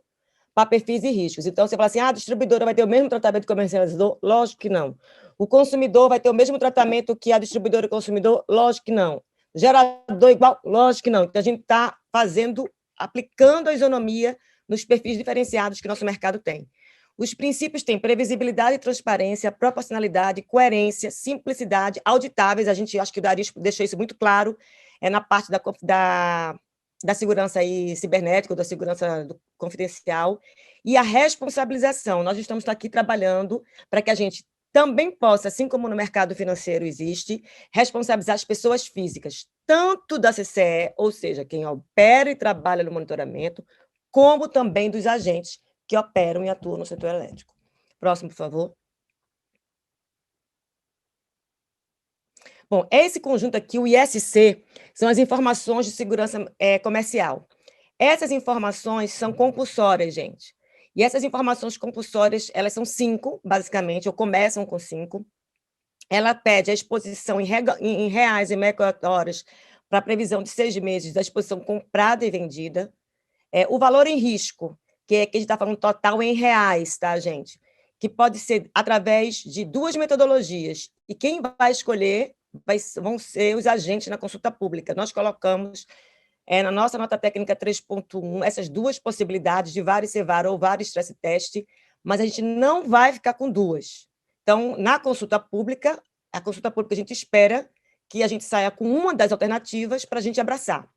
para perfis e riscos. Então, você fala assim, a distribuidora vai ter o mesmo tratamento que o comercializador? Lógico que não. O consumidor vai ter o mesmo tratamento que a distribuidora e o consumidor? Lógico que não. Gerador igual? Lógico que não. Então, a gente está aplicando a isonomia nos perfis diferenciados que nosso mercado tem. Os princípios têm previsibilidade e transparência, proporcionalidade, coerência, simplicidade, auditáveis. A gente, acho que o Dario deixou isso muito claro, na parte da segurança aí cibernética, da segurança confidencial, e a responsabilização. Nós estamos aqui trabalhando para que a gente também possa, assim como no mercado financeiro existe, responsabilizar as pessoas físicas, tanto da CCE, ou seja, quem opera e trabalha no monitoramento, como também dos agentes que operam e atuam no setor elétrico. Próximo, por favor. Bom, esse conjunto aqui, o ISC, são as informações de segurança comercial. Essas informações são compulsórias, gente. E essas informações compulsórias, elas são 5, basicamente, ou começam com 5. Ela pede a exposição em reais e megawatt-horas para a previsão de 6 meses da exposição comprada e vendida. O valor em risco, que a gente está falando total em reais, tá, gente? Que pode ser através de 2 metodologias. E quem vai escolher vão ser os agentes na consulta pública. Nós colocamos na nossa nota técnica 3.1 essas 2 possibilidades de VAR e CVAR ou VAR e stress test, mas a gente não vai ficar com 2. Então, na consulta pública, a gente espera que a gente saia com uma das alternativas para a gente abraçar.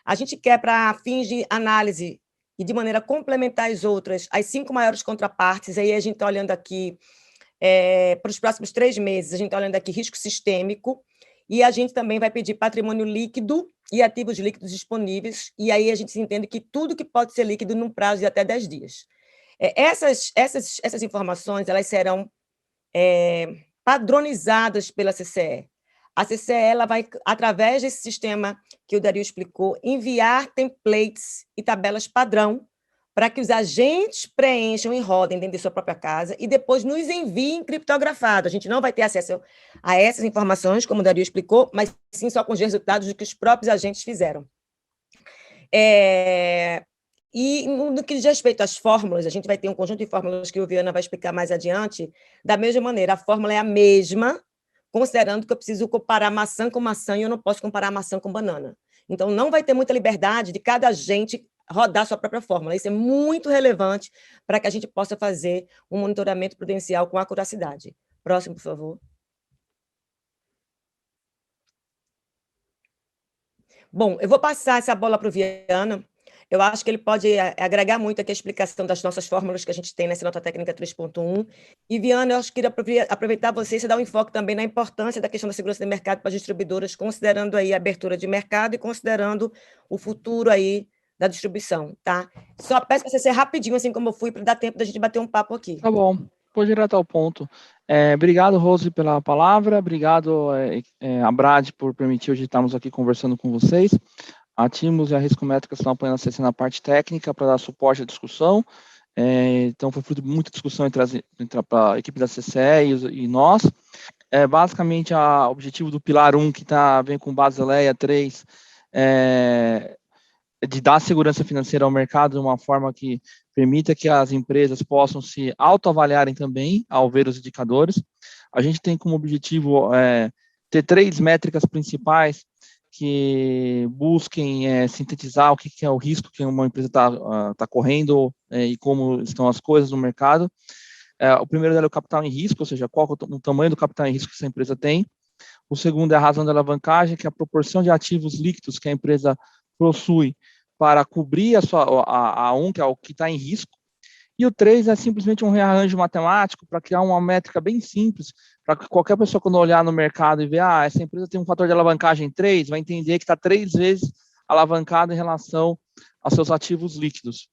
A gente quer, para fins de análise e de maneira complementar as outras, as 5 maiores contrapartes, aí a gente está olhando aqui para os próximos 3 meses, a gente está olhando aqui risco sistêmico, e a gente também vai pedir patrimônio líquido e ativos líquidos disponíveis, e aí a gente entende que tudo que pode ser líquido num prazo de até 10 dias. Essas informações elas serão padronizadas pela CCE. A CCE ela vai, através desse sistema que o Dario explicou, enviar templates e tabelas padrão para que os agentes preencham e rodem dentro de sua própria casa e depois nos enviem criptografado. A gente não vai ter acesso a essas informações, como o Dario explicou, mas sim só com os resultados do que os próprios agentes fizeram. E no que diz respeito às fórmulas, a gente vai ter um conjunto de fórmulas que o Viana vai explicar mais adiante. Da mesma maneira, a fórmula é a mesma, considerando que eu preciso comparar maçã com maçã e eu não posso comparar maçã com banana. Então, não vai ter muita liberdade de cada agente rodar sua própria fórmula. Isso é muito relevante para que a gente possa fazer um monitoramento prudencial com acuracidade. Próximo, por favor. Bom, eu vou passar essa bola para o Viana. Eu acho que ele pode agregar muito aqui a explicação das nossas fórmulas que a gente tem nessa nota técnica 3.1. E, Viana, eu acho que queria aproveitar você e dar um enfoque também na importância da questão da segurança do mercado para as distribuidoras, considerando aí a abertura de mercado e considerando o futuro aí da distribuição, tá? Só peço para você ser rapidinho, assim como eu fui, para dar tempo da gente bater um papo aqui. Tá bom, vou direto ao ponto. Obrigado, Rose, pela palavra. Obrigado, a Brad, por permitir hoje estarmos aqui conversando com vocês. A Timos e a Riscométrica estão apoiando a CC na parte técnica para dar suporte à discussão. Então, foi fruto de muita discussão entre a equipe da CCE e nós. Basicamente, o objetivo do Pilar 1, que vem com Basileia 3, de dar segurança financeira ao mercado de uma forma que permita que as empresas possam se autoavaliarem também ao ver os indicadores. A gente tem como objetivo ter 3 métricas principais que busquem sintetizar o que é o risco que uma empresa está correndo e como estão as coisas no mercado. O primeiro é o capital em risco, ou seja, qual é o tamanho do capital em risco que essa empresa tem. O segundo é a razão da alavancagem, que é a proporção de ativos líquidos que a empresa possui para cobrir que é o que está em risco. E o 3 é simplesmente um rearranjo matemático para criar uma métrica bem simples, para que qualquer pessoa, quando olhar no mercado e ver, essa empresa tem um fator de alavancagem 3, vai entender que está 3 vezes alavancado em relação aos seus ativos líquidos.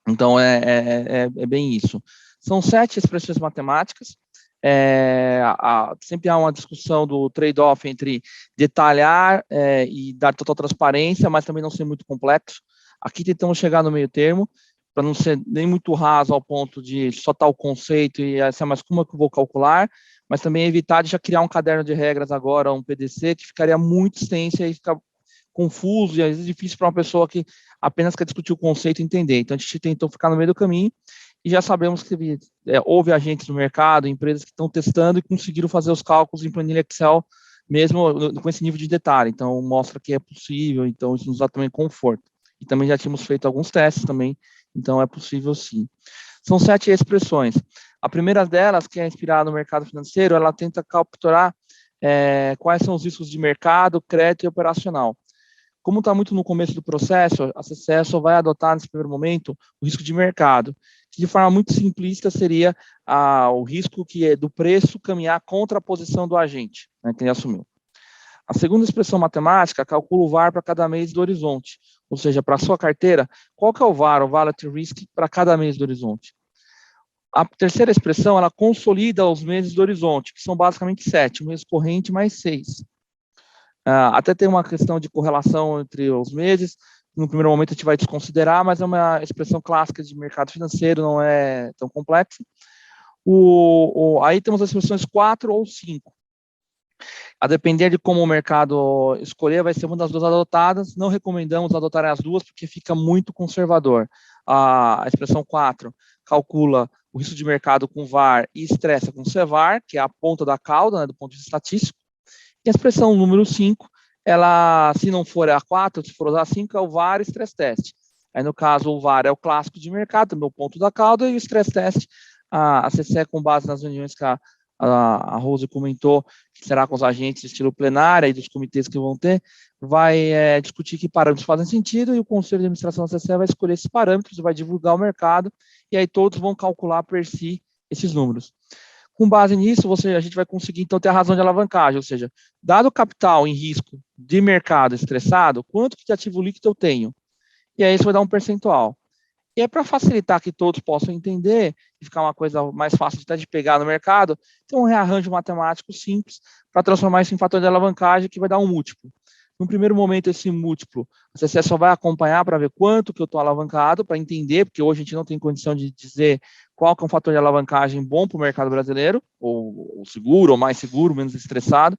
Então, é bem isso. São 7 expressões matemáticas. Sempre há uma discussão do trade-off entre detalhar e dar total transparência, mas também não ser muito complexo. Aqui tentamos chegar no meio termo, para não ser nem muito raso ao ponto de só tal conceito e mas como é que eu vou calcular, mas também evitar de já criar um caderno de regras agora, um PDC, que ficaria muito extenso e fica confuso e às vezes difícil para uma pessoa que apenas quer discutir o conceito e entender. Então, a gente tentou ficar no meio do caminho e já sabemos que houve agentes no mercado, empresas que estão testando e conseguiram fazer os cálculos em planilha Excel, mesmo com esse nível de detalhe. Então, mostra que é possível, então isso nos dá também conforto. E também já tínhamos feito alguns testes também, então é possível sim. São 7 expressões. A primeira delas, que é inspirada no mercado financeiro, ela tenta capturar quais são os riscos de mercado, crédito e operacional. Como está muito no começo do processo, a CCE só vai adotar nesse primeiro momento o risco de mercado, que de forma muito simplista seria o risco que é do preço caminhar contra a posição do agente, né, que ele assumiu. A segunda expressão matemática calcula o VAR para cada mês do horizonte, ou seja, para a sua carteira, qual que é o VAR, o Volatility Risk, para cada mês do horizonte. A terceira expressão, ela consolida os meses do horizonte, que são basicamente 7, um mês corrente mais 6. Até tem uma questão de correlação entre os meses. No primeiro momento a gente vai desconsiderar, mas é uma expressão clássica de mercado financeiro, não é tão complexa. Aí temos as expressões 4 ou 5. A depender de como o mercado escolher, vai ser uma das duas adotadas. Não recomendamos adotar as duas, porque fica muito conservador. A expressão 4 calcula o risco de mercado com VaR e estressa com CVaR, que é a ponta da cauda, né, do ponto de vista estatístico. E a expressão número 5, ela, se não for a 4, se for usar a 5, é o VaR e stress test. Aí, no caso, o VaR é o clássico de mercado, também o ponto da cauda, e o stress test, a CCE, com base nas reuniões que a Rose comentou, que será com os agentes de estilo plenário e dos comitês que vão ter, vai discutir que parâmetros fazem sentido, e o Conselho de Administração da CCE vai escolher esses parâmetros, vai divulgar o mercado, e aí todos vão calcular per si esses números. Com base nisso, a gente vai conseguir, então, ter a razão de alavancagem, ou seja, dado o capital em risco de mercado estressado, quanto de ativo líquido eu tenho? E aí isso vai dar um percentual. E é para facilitar que todos possam entender, e ficar uma coisa mais fácil até de pegar no mercado, tem um rearranjo matemático simples para transformar isso em fator de alavancagem, que vai dar um múltiplo. No primeiro momento, esse múltiplo, a CCE só vai acompanhar para ver quanto que eu estou alavancado, para entender, porque hoje a gente não tem condição de dizer qual que é um fator de alavancagem bom para o mercado brasileiro, ou seguro, ou mais seguro, menos estressado.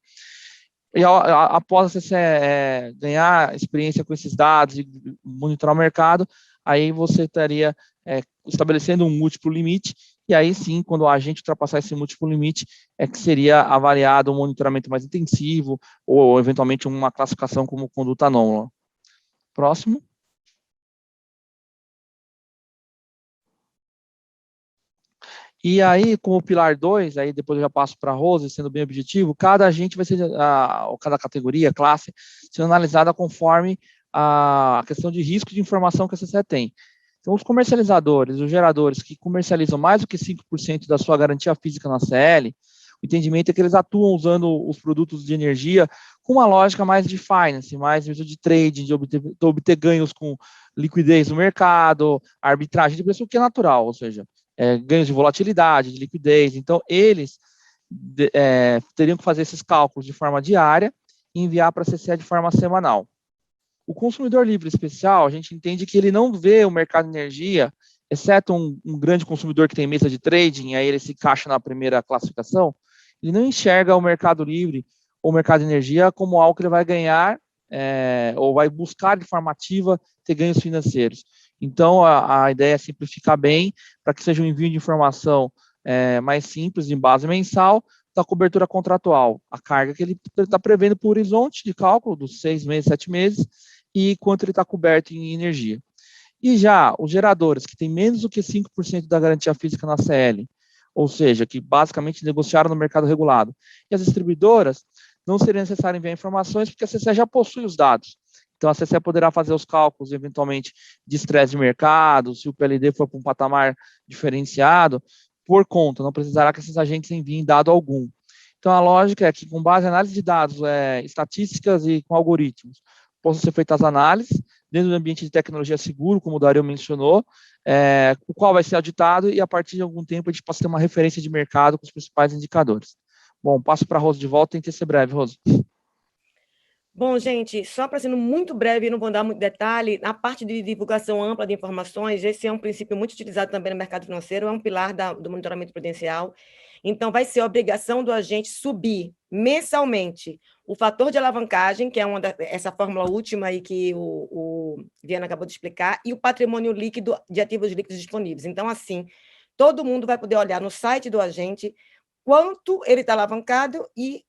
E após a CCE ganhar experiência com esses dados e monitorar o mercado, aí você estaria estabelecendo um múltiplo limite, e aí sim, quando a agente ultrapassar esse múltiplo limite, é que seria avaliado um monitoramento mais intensivo, ou eventualmente uma classificação como conduta anômala. Próximo. E aí, como pilar 2, aí depois eu já passo para a Rose, sendo bem objetivo, cada agente vai ser, ou cada categoria, classe, sendo analisada conforme a questão de risco de informação que a CCE tem. Então, os comercializadores, os geradores que comercializam mais do que 5% da sua garantia física na CL, o entendimento é que eles atuam usando os produtos de energia com uma lógica mais de finance, mais de trading, de obter ganhos com liquidez no mercado, arbitragem de preço, o que é natural, ou seja, ganhos de volatilidade, de liquidez. Então, eles teriam que fazer esses cálculos de forma diária e enviar para a CCE de forma semanal. O consumidor livre especial, a gente entende que ele não vê o mercado de energia, exceto um grande consumidor que tem mesa de trading, aí ele se encaixa na primeira classificação, ele não enxerga o mercado livre ou o mercado de energia como algo que ele vai ganhar ou vai buscar de forma ativa ter ganhos financeiros. Então, a ideia é simplificar bem para que seja um envio de informação mais simples, em base mensal, da cobertura contratual, a carga que ele está prevendo por horizonte de cálculo dos 6 meses, 7 meses, e quanto ele está coberto em energia. E já os geradores, que têm menos do que 5% da garantia física na CL, ou seja, que basicamente negociaram no mercado regulado, e as distribuidoras, não seria necessário enviar informações, porque a CCE já possui os dados. Então, a CCE poderá fazer os cálculos, eventualmente, de estresse de mercado, se o PLD for para um patamar diferenciado, por conta, não precisará que esses agentes enviem dado algum. Então, a lógica é que, com base em análise de dados, estatísticas e com algoritmos, possam ser feitas análises dentro do ambiente de tecnologia seguro, como o Dario mencionou, o qual vai ser auditado, e a partir de algum tempo a gente possa ter uma referência de mercado com os principais indicadores. Bom, passo para a Rose de volta, tentei ser breve, Rose. Bom, gente, só para sendo muito breve, não vou dar muito detalhe, na parte de divulgação ampla de informações, esse é um princípio muito utilizado também no mercado financeiro, é um pilar do monitoramento prudencial. Então, vai ser a obrigação do agente subir mensalmente o fator de alavancagem, que é essa fórmula última aí que o Viana acabou de explicar, e o patrimônio líquido de ativos líquidos disponíveis. Então, assim, todo mundo vai poder olhar no site do agente quanto ele está alavancado e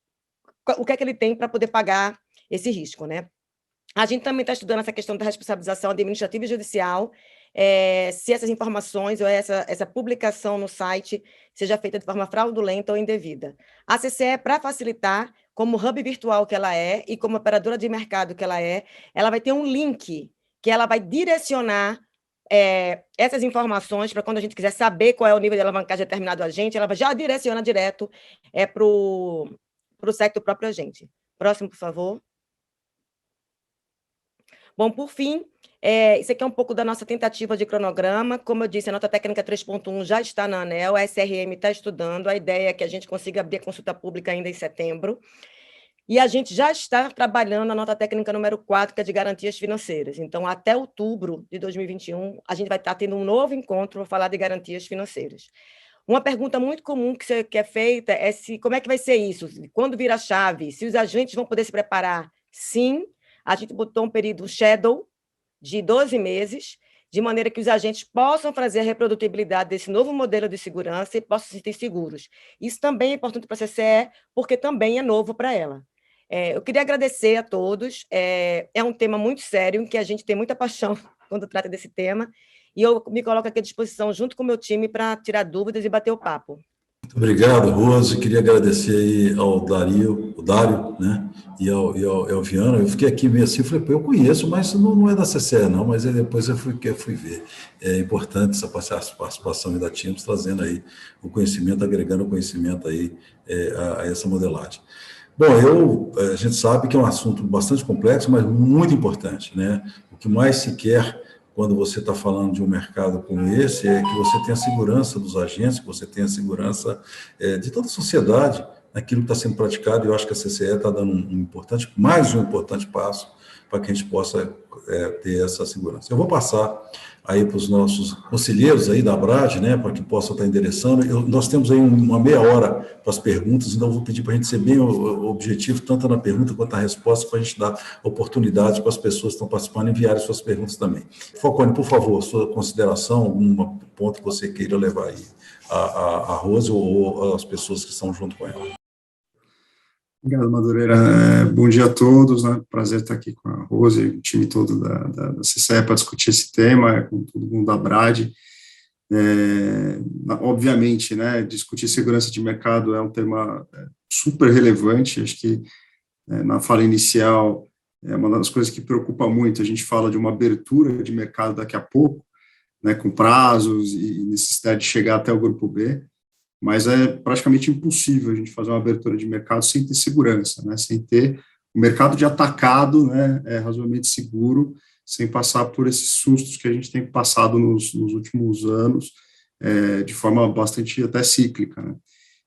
o que é que ele tem para poder pagar esse risco, né? A gente também está estudando essa questão da responsabilização administrativa e judicial, se essas informações ou essa publicação no site seja feita de forma fraudulenta ou indevida. A CCE, para facilitar, como hub virtual que ela é e como operadora de mercado que ela vai ter um link que ela vai direcionar essas informações para quando a gente quiser saber qual é o nível de alavancagem determinado agente, ela já direciona direto para o site do próprio agente. Próximo, por favor. Bom, por fim, isso aqui é um pouco da nossa tentativa de cronograma. Como eu disse, a nota técnica 3.1 já está na ANEEL, a SRM está estudando, a ideia é que a gente consiga abrir a consulta pública ainda em setembro. E a gente já está trabalhando na nota técnica número 4, que é de garantias financeiras. Então, até outubro de 2021, a gente vai estar tendo um novo encontro para falar de garantias financeiras. Uma pergunta muito comum que é feita é como é que vai ser isso? Quando vira a chave? Se os agentes vão poder se preparar? Sim, a gente botou um período shadow de 12 meses, de maneira que os agentes possam fazer a reprodutibilidade desse novo modelo de segurança e possam se sentir seguros. Isso também é importante para a CCE, porque também é novo para ela. Eu queria agradecer a todos. É um tema muito sério, em que a gente tem muita paixão quando trata desse tema, e eu me coloco aqui à disposição, junto com o meu time, para tirar dúvidas e bater o papo. Muito obrigado, Rose. Queria agradecer aí ao Dário, né, e ao Viana. Eu fiquei aqui meio assim, falei, pô, eu conheço, mas não é da CCE, não, mas aí depois eu fui ver. É importante essa participação da TIMS, trazendo aí o conhecimento, agregando o conhecimento aí a essa modelagem. Bom, a gente sabe que é um assunto bastante complexo, mas muito importante, né? O que mais se quer quando você está falando de um mercado como esse é que você tenha a segurança dos agentes, que você tenha a segurança de toda a sociedade naquilo que está sendo praticado, e eu acho que a CCE está dando mais um importante passo para que a gente possa ter essa segurança. Eu vou passar aí para os nossos conselheiros aí da Abrad, né, para que possam estar endereçando. Nós temos aí uma meia hora para as perguntas, então eu vou pedir para a gente ser bem objetivo, tanto na pergunta quanto na resposta, para a gente dar oportunidade para as pessoas que estão participando enviarem suas perguntas também. Falcone, por favor, sua consideração, algum ponto que você queira levar aí a Rose ou as pessoas que estão junto com ela. Obrigado, Madureira. Bom dia a todos, né? Prazer estar aqui com a Rose e o time todo da CCE para discutir esse tema, com todo mundo da Abrad. Obviamente, né, discutir segurança de mercado é um tema super relevante. Acho que na fala inicial é uma das coisas que preocupa muito. A gente fala de uma abertura de mercado daqui a pouco, né, com prazos e necessidade de chegar até o grupo B, mas é praticamente impossível a gente fazer uma abertura de mercado sem ter segurança, né, sem ter o mercado de atacado, né, razoavelmente seguro, sem passar por esses sustos que a gente tem passado nos últimos anos, de forma bastante até cíclica, né.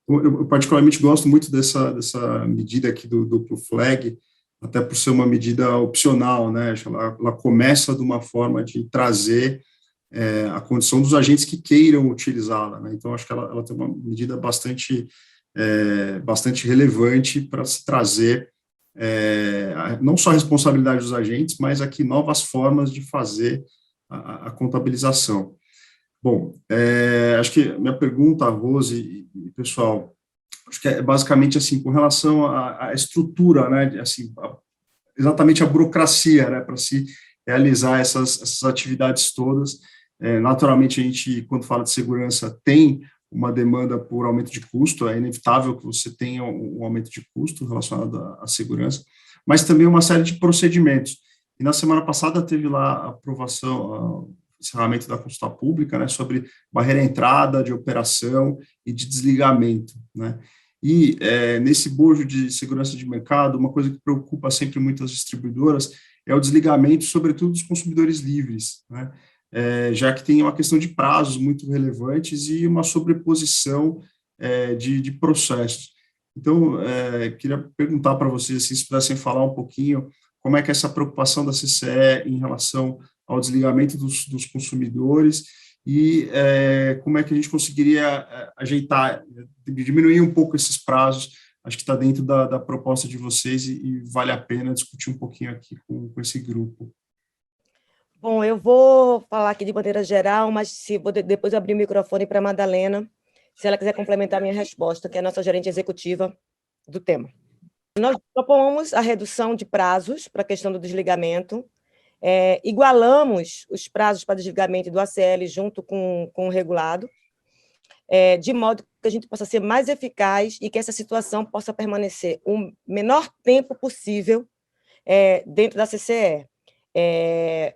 Eu particularmente gosto muito dessa medida aqui do duplo flag, até por ser uma medida opcional, né, ela começa de uma forma de trazer a condição dos agentes que queiram utilizá-la, né? Então, acho que ela tem uma medida bastante relevante para se trazer não só a responsabilidade dos agentes, mas aqui novas formas de fazer a contabilização. Bom, acho que minha pergunta, Rose e pessoal, acho que é basicamente assim, com relação à estrutura, né, assim, exatamente a burocracia, né, para se realizar essas atividades todas. Naturalmente, a gente, quando fala de segurança, tem uma demanda por aumento de custo, é inevitável que você tenha um aumento de custo relacionado à segurança, mas também uma série de procedimentos. E na semana passada teve lá a aprovação, encerramento da consulta pública, né, sobre barreira à entrada, de operação e de desligamento, né. E nesse bojo de segurança de mercado, uma coisa que preocupa sempre muitas distribuidoras é o desligamento, sobretudo dos consumidores livres, né, já que tem uma questão de prazos muito relevantes e uma sobreposição de processos. Então, queria perguntar para vocês, se pudessem falar um pouquinho como é que é essa preocupação da CCE em relação ao desligamento dos consumidores e como é que a gente conseguiria ajeitar, diminuir um pouco esses prazos. Acho que está dentro da proposta de vocês e vale a pena discutir um pouquinho aqui com esse grupo. Bom, eu vou falar aqui de maneira geral, mas vou depois abrir o microfone para a Madalena, se ela quiser complementar a minha resposta, que é a nossa gerente executiva do tema. Nós propomos a redução de prazos para a questão do desligamento, igualamos os prazos para desligamento do ACL junto com o regulado, de modo que a gente possa ser mais eficaz e que essa situação possa permanecer o menor tempo possível dentro da CCE.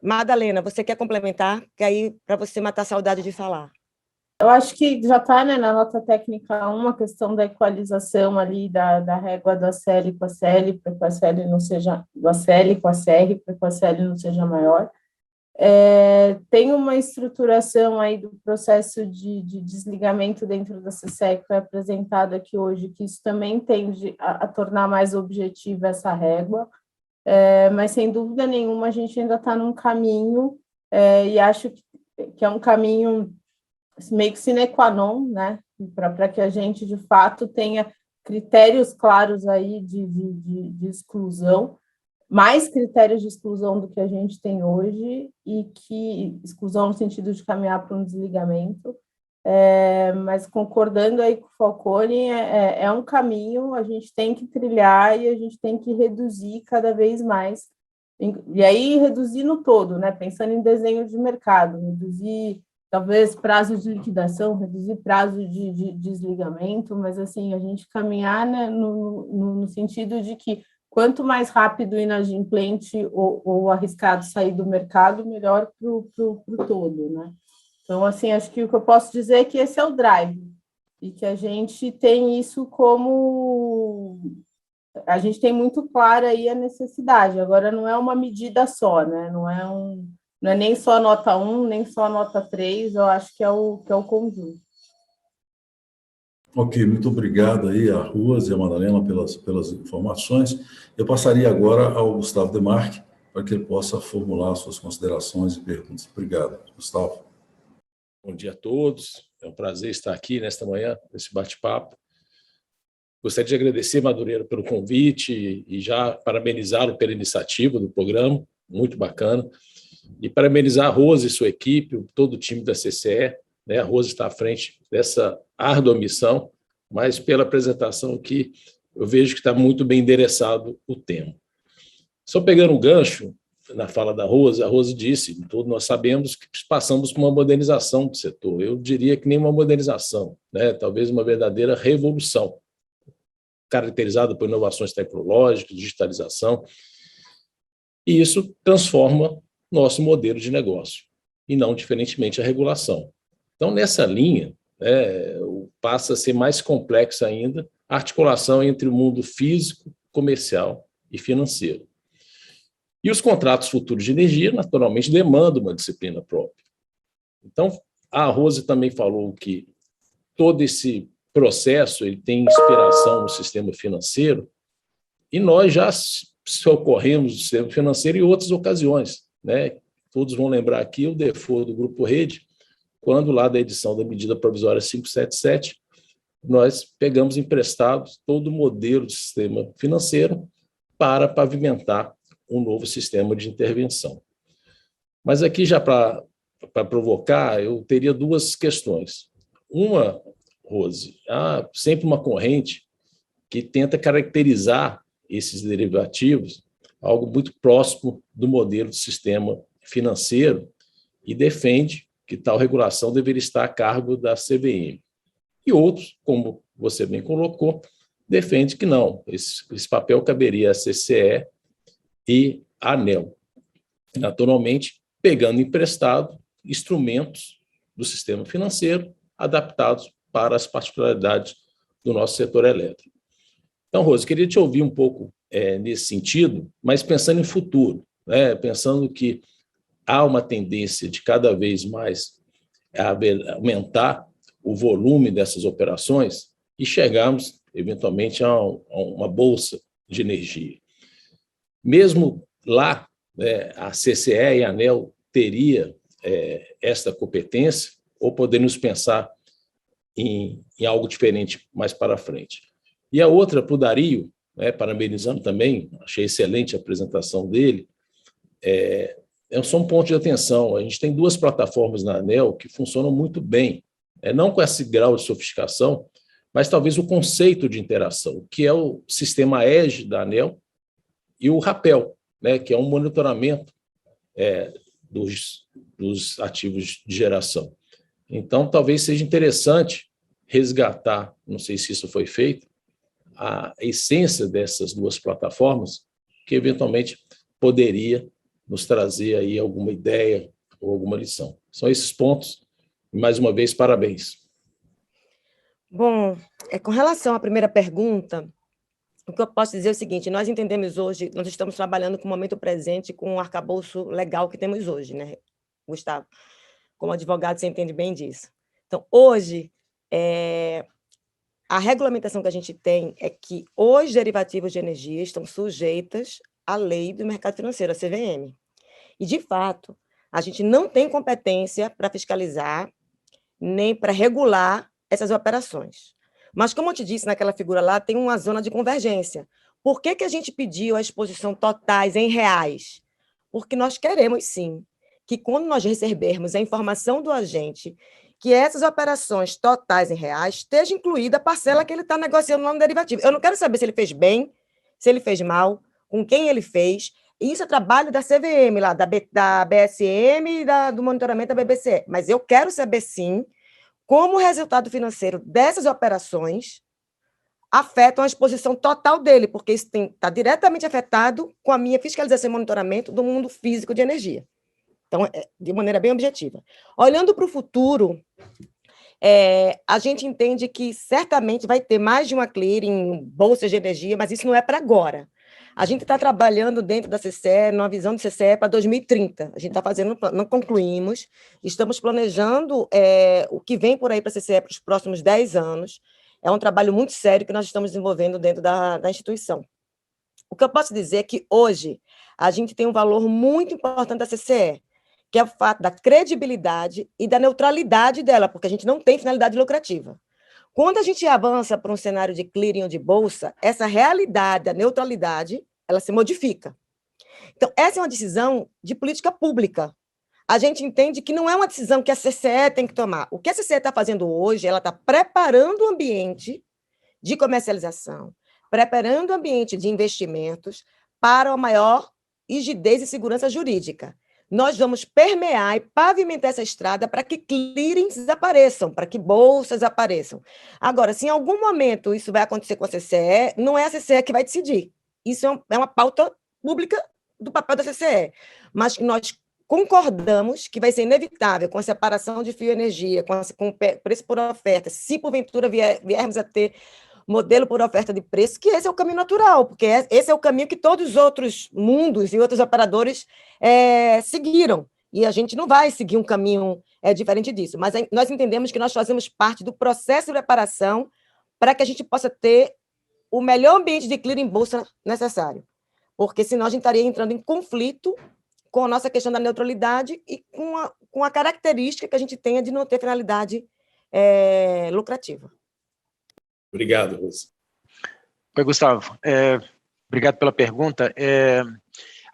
Madalena, você quer complementar? Que aí, para você matar a saudade de falar. Eu acho que já está, né, na nota técnica uma questão da equalização ali da régua do ACL com a CL, para que o ACL não seja do ACL com a CR, para que o ACL não seja maior. Tem uma estruturação aí do processo de desligamento dentro da CCE que foi apresentado aqui hoje, que isso também tende a tornar mais objetiva essa régua, mas sem dúvida nenhuma a gente ainda está num caminho, e acho que é um caminho meio que sine qua non, né, para que a gente de fato tenha critérios claros aí de exclusão, mais critérios de exclusão do que a gente tem hoje, e que exclusão no sentido de caminhar para um desligamento, mas concordando aí com o Falcone, é um caminho, a gente tem que trilhar e a gente tem que reduzir cada vez mais, e aí reduzir no todo, né, pensando em desenho de mercado, reduzir talvez prazo de liquidação, reduzir prazo de desligamento, mas assim, a gente caminhar, né, no sentido de que quanto mais rápido o inadimplente ou arriscado sair do mercado, melhor para o todo, né? Então, assim, acho que o que eu posso dizer é que esse é o drive, e que a gente tem isso como... A gente tem muito clara aí a necessidade, agora não é uma medida só, né? Não é nem só nota 1, nem só nota 3, eu acho que é o conjunto. Ok, muito obrigado aí a Rose e a Madalena pelas informações. Eu passaria agora ao Gustavo Demarque, para que ele possa formular suas considerações e perguntas. Obrigado, Gustavo. Bom dia a todos, é um prazer estar aqui nesta manhã, nesse bate-papo. Gostaria de agradecer, Madureira, pelo convite e já parabenizá-lo pela iniciativa do programa, muito bacana, e parabenizar a Rose e sua equipe, todo o time da CCE, né? A Rose está à frente dessa árdua missão, mas pela apresentação que eu vejo que está muito bem endereçado o tema. Só pegando o gancho na fala da Rose, a Rose disse, todos nós sabemos que passamos por uma modernização do setor. Eu diria que nem uma modernização, né? Talvez uma verdadeira revolução, caracterizada por inovações tecnológicas, digitalização, e isso transforma nosso modelo de negócio, e não diferentemente a regulação. Então, nessa linha, passa a ser mais complexa ainda a articulação entre o mundo físico, comercial e financeiro. E os contratos futuros de energia, naturalmente, demandam uma disciplina própria. Então, a Rose também falou que todo esse processo ele tem inspiração no sistema financeiro, e nós já socorremos o sistema financeiro em outras ocasiões, né? Todos vão lembrar aqui o default do Grupo Rede, quando lá da edição da medida provisória 577, nós pegamos emprestados todo o modelo de sistema financeiro para pavimentar um novo sistema de intervenção. Mas aqui, já para provocar, eu teria duas questões. Uma, Rose, há sempre uma corrente que tenta caracterizar esses derivativos algo muito próximo do modelo de sistema financeiro e defende que tal regulação deveria estar a cargo da CVM. E outros, como você bem colocou, defende que não, esse papel caberia à CCE e à ANEEL, naturalmente pegando emprestado instrumentos do sistema financeiro adaptados para as particularidades do nosso setor elétrico. Então, Rose, queria te ouvir um pouco nesse sentido, mas pensando em futuro, né? Pensando que há uma tendência de cada vez mais aumentar o volume dessas operações e chegarmos, eventualmente, a uma bolsa de energia. Mesmo lá, né, a CCE e a ANEEL teria esta competência, ou poderíamos pensar em algo diferente mais para frente? E a outra, para o Dario, parabenizando também, achei excelente a apresentação dele, é só um ponto de atenção. A gente tem duas plataformas na ANEEL que funcionam muito bem, não com esse grau de sofisticação, mas talvez o conceito de interação, que é o sistema EGE da ANEEL e o RAPEL, né, que é um monitoramento dos ativos de geração. Então, talvez seja interessante resgatar, não sei se isso foi feito, a essência dessas duas plataformas, que eventualmente poderia nos trazer aí alguma ideia ou alguma lição. São esses pontos. E, mais uma vez, parabéns. Bom, com relação à primeira pergunta, O que eu posso dizer é o seguinte, nós entendemos hoje, nós estamos trabalhando com o momento presente, com o arcabouço legal que temos hoje, né, Gustavo? Como advogado, você entende bem disso. Então, hoje, a regulamentação que a gente tem é que os derivativos de energia estão sujeitos à lei do mercado financeiro, a CVM. E, de fato, a gente não tem competência para fiscalizar, nem para regular essas operações. Mas, como eu te disse, naquela figura lá, tem uma zona de convergência. Por que a gente pediu a exposição totais em reais? Porque nós queremos, sim, que quando nós recebermos a informação do agente, que essas operações totais em reais esteja incluída a parcela que ele está negociando lá no derivativo. Eu não quero saber se ele fez bem, se ele fez mal, com quem ele fez. Isso é trabalho da CVM, lá, da BSM e do monitoramento da BBC. Mas eu quero saber, sim, como o resultado financeiro dessas operações afetam a exposição total dele, porque isso está diretamente afetado com a minha fiscalização e monitoramento do mundo físico de energia. Então, de maneira bem objetiva. Olhando para o futuro, a gente entende que certamente vai ter mais de uma clearing, bolsas de energia, mas isso não é para agora. A gente está trabalhando dentro da CCE, numa visão de CCE para 2030. A gente está fazendo, não concluímos, estamos planejando o que vem por aí para a CCE para os próximos 10 anos. É um trabalho muito sério que nós estamos desenvolvendo dentro da instituição. O que eu posso dizer é que hoje a gente tem um valor muito importante da CCE, que é o fato da credibilidade e da neutralidade dela, porque a gente não tem finalidade lucrativa. Quando a gente avança para um cenário de clearing ou de bolsa, essa realidade, a neutralidade, ela se modifica. Então, essa é uma decisão de política pública. A gente entende que não é uma decisão que a CCE tem que tomar. O que a CCE está fazendo hoje, ela está preparando o ambiente de comercialização, preparando o ambiente de investimentos para a maior rigidez e segurança jurídica. Nós vamos permear e pavimentar essa estrada para que clearings apareçam, para que bolsas apareçam. Agora, se em algum momento isso vai acontecer com a CCE, não é a CCE que vai decidir. Isso é uma pauta pública do papel da CCE, mas que nós concordamos que vai ser inevitável com a separação de fio e energia, com preço por oferta, se porventura viermos a ter modelo por oferta de preço, que esse é o caminho natural, porque esse é o caminho que todos os outros mundos e outros operadores seguiram, e a gente não vai seguir um caminho diferente disso, mas nós entendemos que nós fazemos parte do processo de preparação para que a gente possa ter o melhor ambiente de clearing em bolsa necessário, porque senão a gente estaria entrando em conflito com a nossa questão da neutralidade e com a característica que a gente tenha de não ter finalidade lucrativa. Obrigado, Rose. Oi, Gustavo. Obrigado pela pergunta.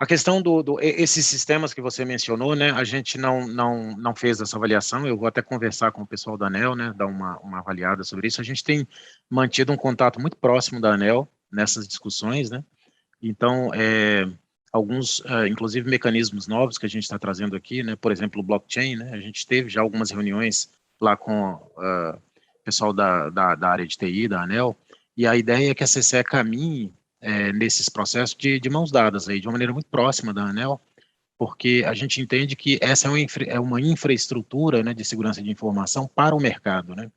A questão esses sistemas que você mencionou, né, a gente não fez essa avaliação, eu vou até conversar com o pessoal da ANEEL, né, dar uma avaliada sobre isso. A gente tem mantido um contato muito próximo da ANEEL nessas discussões, né, então, alguns, inclusive, mecanismos novos que a gente está trazendo aqui, né, por exemplo, o blockchain, né, a gente teve já algumas reuniões lá com o pessoal da área de TI, da ANEEL, e a ideia é que a CCE caminhe nesses processos de mãos dadas, aí, de uma maneira muito próxima da ANEEL, porque a gente entende que essa é uma infraestrutura, né, de segurança de informação para o mercado, né,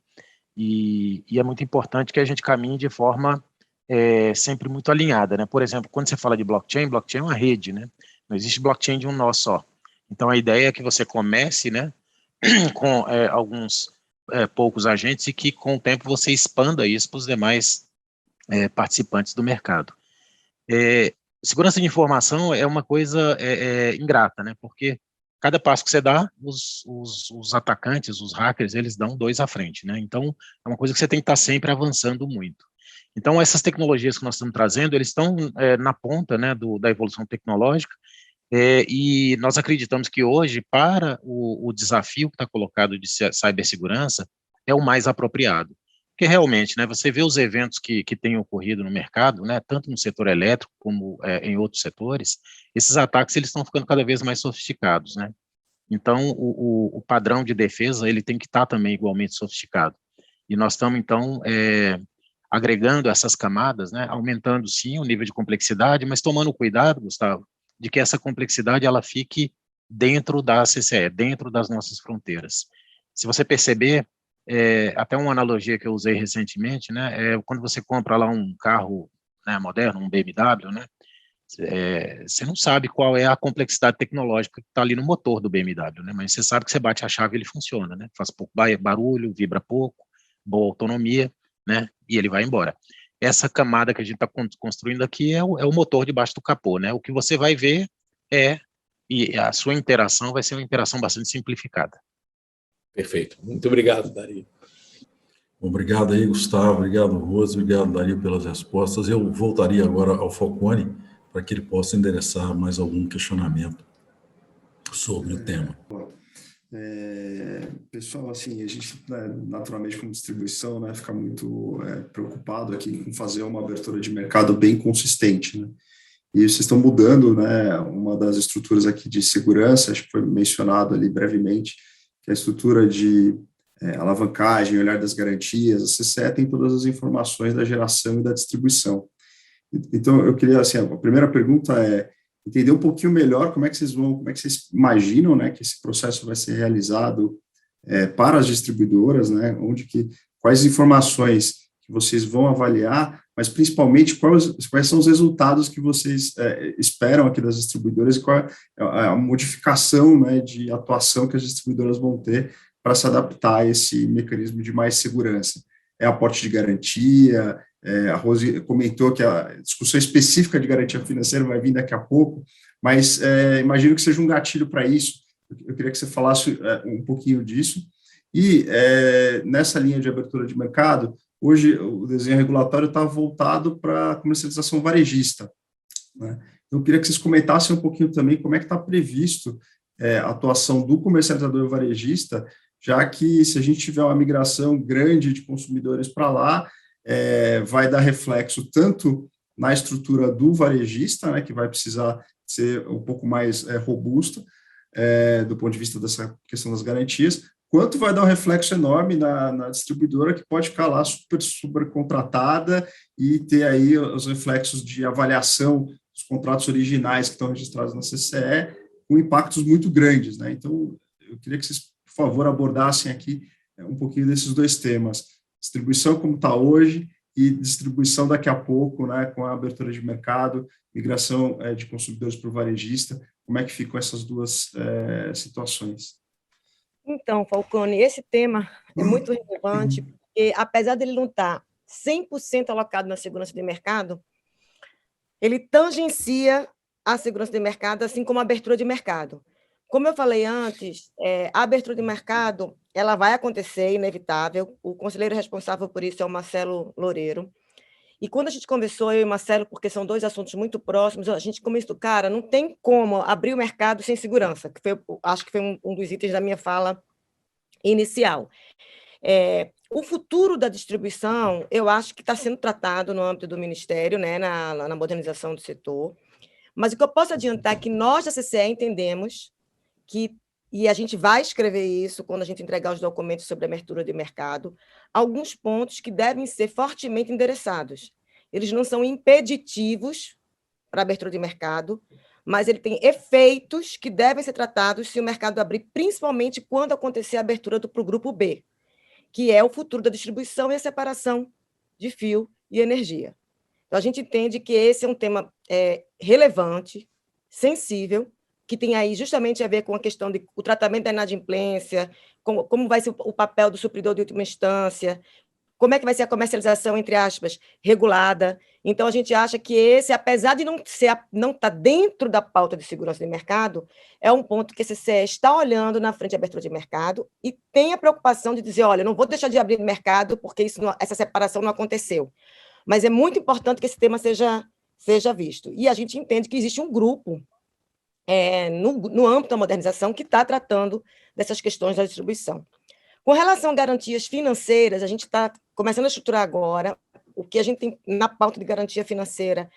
e é muito importante que a gente caminhe de forma sempre muito alinhada, né, por exemplo, quando você fala de blockchain é uma rede, né, não existe blockchain de um nó só, então a ideia é que você comece, né, com alguns poucos agentes e que com o tempo você expanda isso para os demais participantes do mercado. Segurança de informação é uma coisa ingrata, né? Porque cada passo que você dá, os atacantes, os hackers, eles dão 2 à frente, né? Então, é uma coisa que você tem que estar sempre avançando muito. Então, essas tecnologias que nós estamos trazendo, eles estão na ponta, né, da evolução tecnológica, e nós acreditamos que hoje, para o desafio que está colocado de cibersegurança, é o mais apropriado. Porque realmente, né, você vê os eventos que têm ocorrido no mercado, né, tanto no setor elétrico como em outros setores, esses ataques eles estão ficando cada vez mais sofisticados, né? Então, o padrão de defesa ele tem que estar também igualmente sofisticado. E nós estamos, então, agregando essas camadas, né, aumentando, sim, o nível de complexidade, mas tomando cuidado, Gustavo, de que essa complexidade ela fique dentro da CCE, dentro das nossas fronteiras. Se você perceber, até uma analogia que eu usei recentemente, né, quando você compra lá um carro né, moderno, um BMW, né, você não sabe qual é a complexidade tecnológica que está ali no motor do BMW, né, mas você sabe que você bate a chave e ele funciona, né, faz pouco barulho, vibra pouco, boa autonomia, né, e ele vai embora. Essa camada que a gente está construindo aqui é o motor debaixo do capô, né, o que você vai ver e a sua interação vai ser uma interação bastante simplificada. Perfeito. Muito obrigado, Dario. Obrigado aí, Gustavo. Obrigado, Rose. Obrigado, Dario, pelas respostas. Eu voltaria agora ao Falcone para que ele possa endereçar mais algum questionamento sobre o tema. Pessoal, assim, a gente, né, naturalmente, como distribuição, né, fica muito preocupado aqui com fazer uma abertura de mercado bem consistente, né? E vocês estão mudando, né, uma das estruturas aqui de segurança, acho que foi mencionado ali brevemente, que é a estrutura de alavancagem, olhar das garantias. A CCE tem todas as informações da geração e da distribuição. Então, eu queria, assim, a primeira pergunta é entender um pouquinho melhor como é que vocês imaginam, né, que esse processo vai ser realizado para as distribuidoras, né, quais informações que vocês vão avaliar, mas principalmente quais são os resultados que vocês esperam aqui das distribuidoras e qual é a modificação, né, de atuação que as distribuidoras vão ter para se adaptar a esse mecanismo de mais segurança. É aporte de garantia, a Rose comentou que a discussão específica de garantia financeira vai vir daqui a pouco, mas imagino que seja um gatilho para isso. Eu queria que você falasse um pouquinho disso. E nessa linha de abertura de mercado, hoje o desenho regulatório está voltado para a comercialização varejista, né? Então, eu queria que vocês comentassem um pouquinho também como é que está previsto a atuação do comercializador varejista, já que se a gente tiver uma migração grande de consumidores para lá, vai dar reflexo tanto na estrutura do varejista, né, que vai precisar ser um pouco mais robusta do ponto de vista dessa questão das garantias, quanto vai dar um reflexo enorme na distribuidora, que pode ficar lá super contratada e ter aí os reflexos de avaliação dos contratos originais que estão registrados na CCE, com impactos muito grandes, né? Então, eu queria que vocês, por favor, abordassem aqui um pouquinho desses dois temas: distribuição como está hoje e distribuição daqui a pouco, né, com a abertura de mercado, migração de consumidores para o varejista. Como é que ficam essas duas situações? Então, Falcone, esse tema é muito relevante, porque apesar dele não estar 100% alocado na segurança de mercado, ele tangencia a segurança de mercado, assim como a abertura de mercado. Como eu falei antes, a abertura de mercado ela vai acontecer, inevitável. O conselheiro responsável por isso é o Marcelo Loureiro. E quando a gente conversou, eu e o Marcelo, porque são dois assuntos muito próximos, a gente começou, cara, não tem como abrir o mercado sem segurança, que acho que foi um dos itens da minha fala inicial. O futuro da distribuição, eu acho que está sendo tratado no âmbito do Ministério, né, na modernização do setor, mas o que eu posso adiantar é que nós da CCE entendemos que, e a gente vai escrever isso quando a gente entregar os documentos sobre a abertura de mercado, alguns pontos que devem ser fortemente endereçados. Eles não são impeditivos para a abertura de mercado, mas ele tem efeitos que devem ser tratados se o mercado abrir, principalmente quando acontecer a abertura para o grupo B, que é o futuro da distribuição e a separação de fio e energia. Então, a gente entende que esse é um tema relevante, sensível, que tem aí justamente a ver com a questão do tratamento da inadimplência, como vai ser o papel do supridor de última instância, como é que vai ser a comercialização, entre aspas, regulada. Então, a gente acha que esse, apesar de não estar dentro da pauta de segurança de mercado, é um ponto que a CCE está olhando na frente de abertura de mercado e tem a preocupação de dizer, olha, não vou deixar de abrir mercado porque essa separação não aconteceu. Mas é muito importante que esse tema seja visto. E a gente entende que existe um grupo no âmbito da modernização que está tratando dessas questões da distribuição. Com relação a garantias financeiras, a gente está começando a estruturar agora o que a gente tem na pauta de garantia financeira.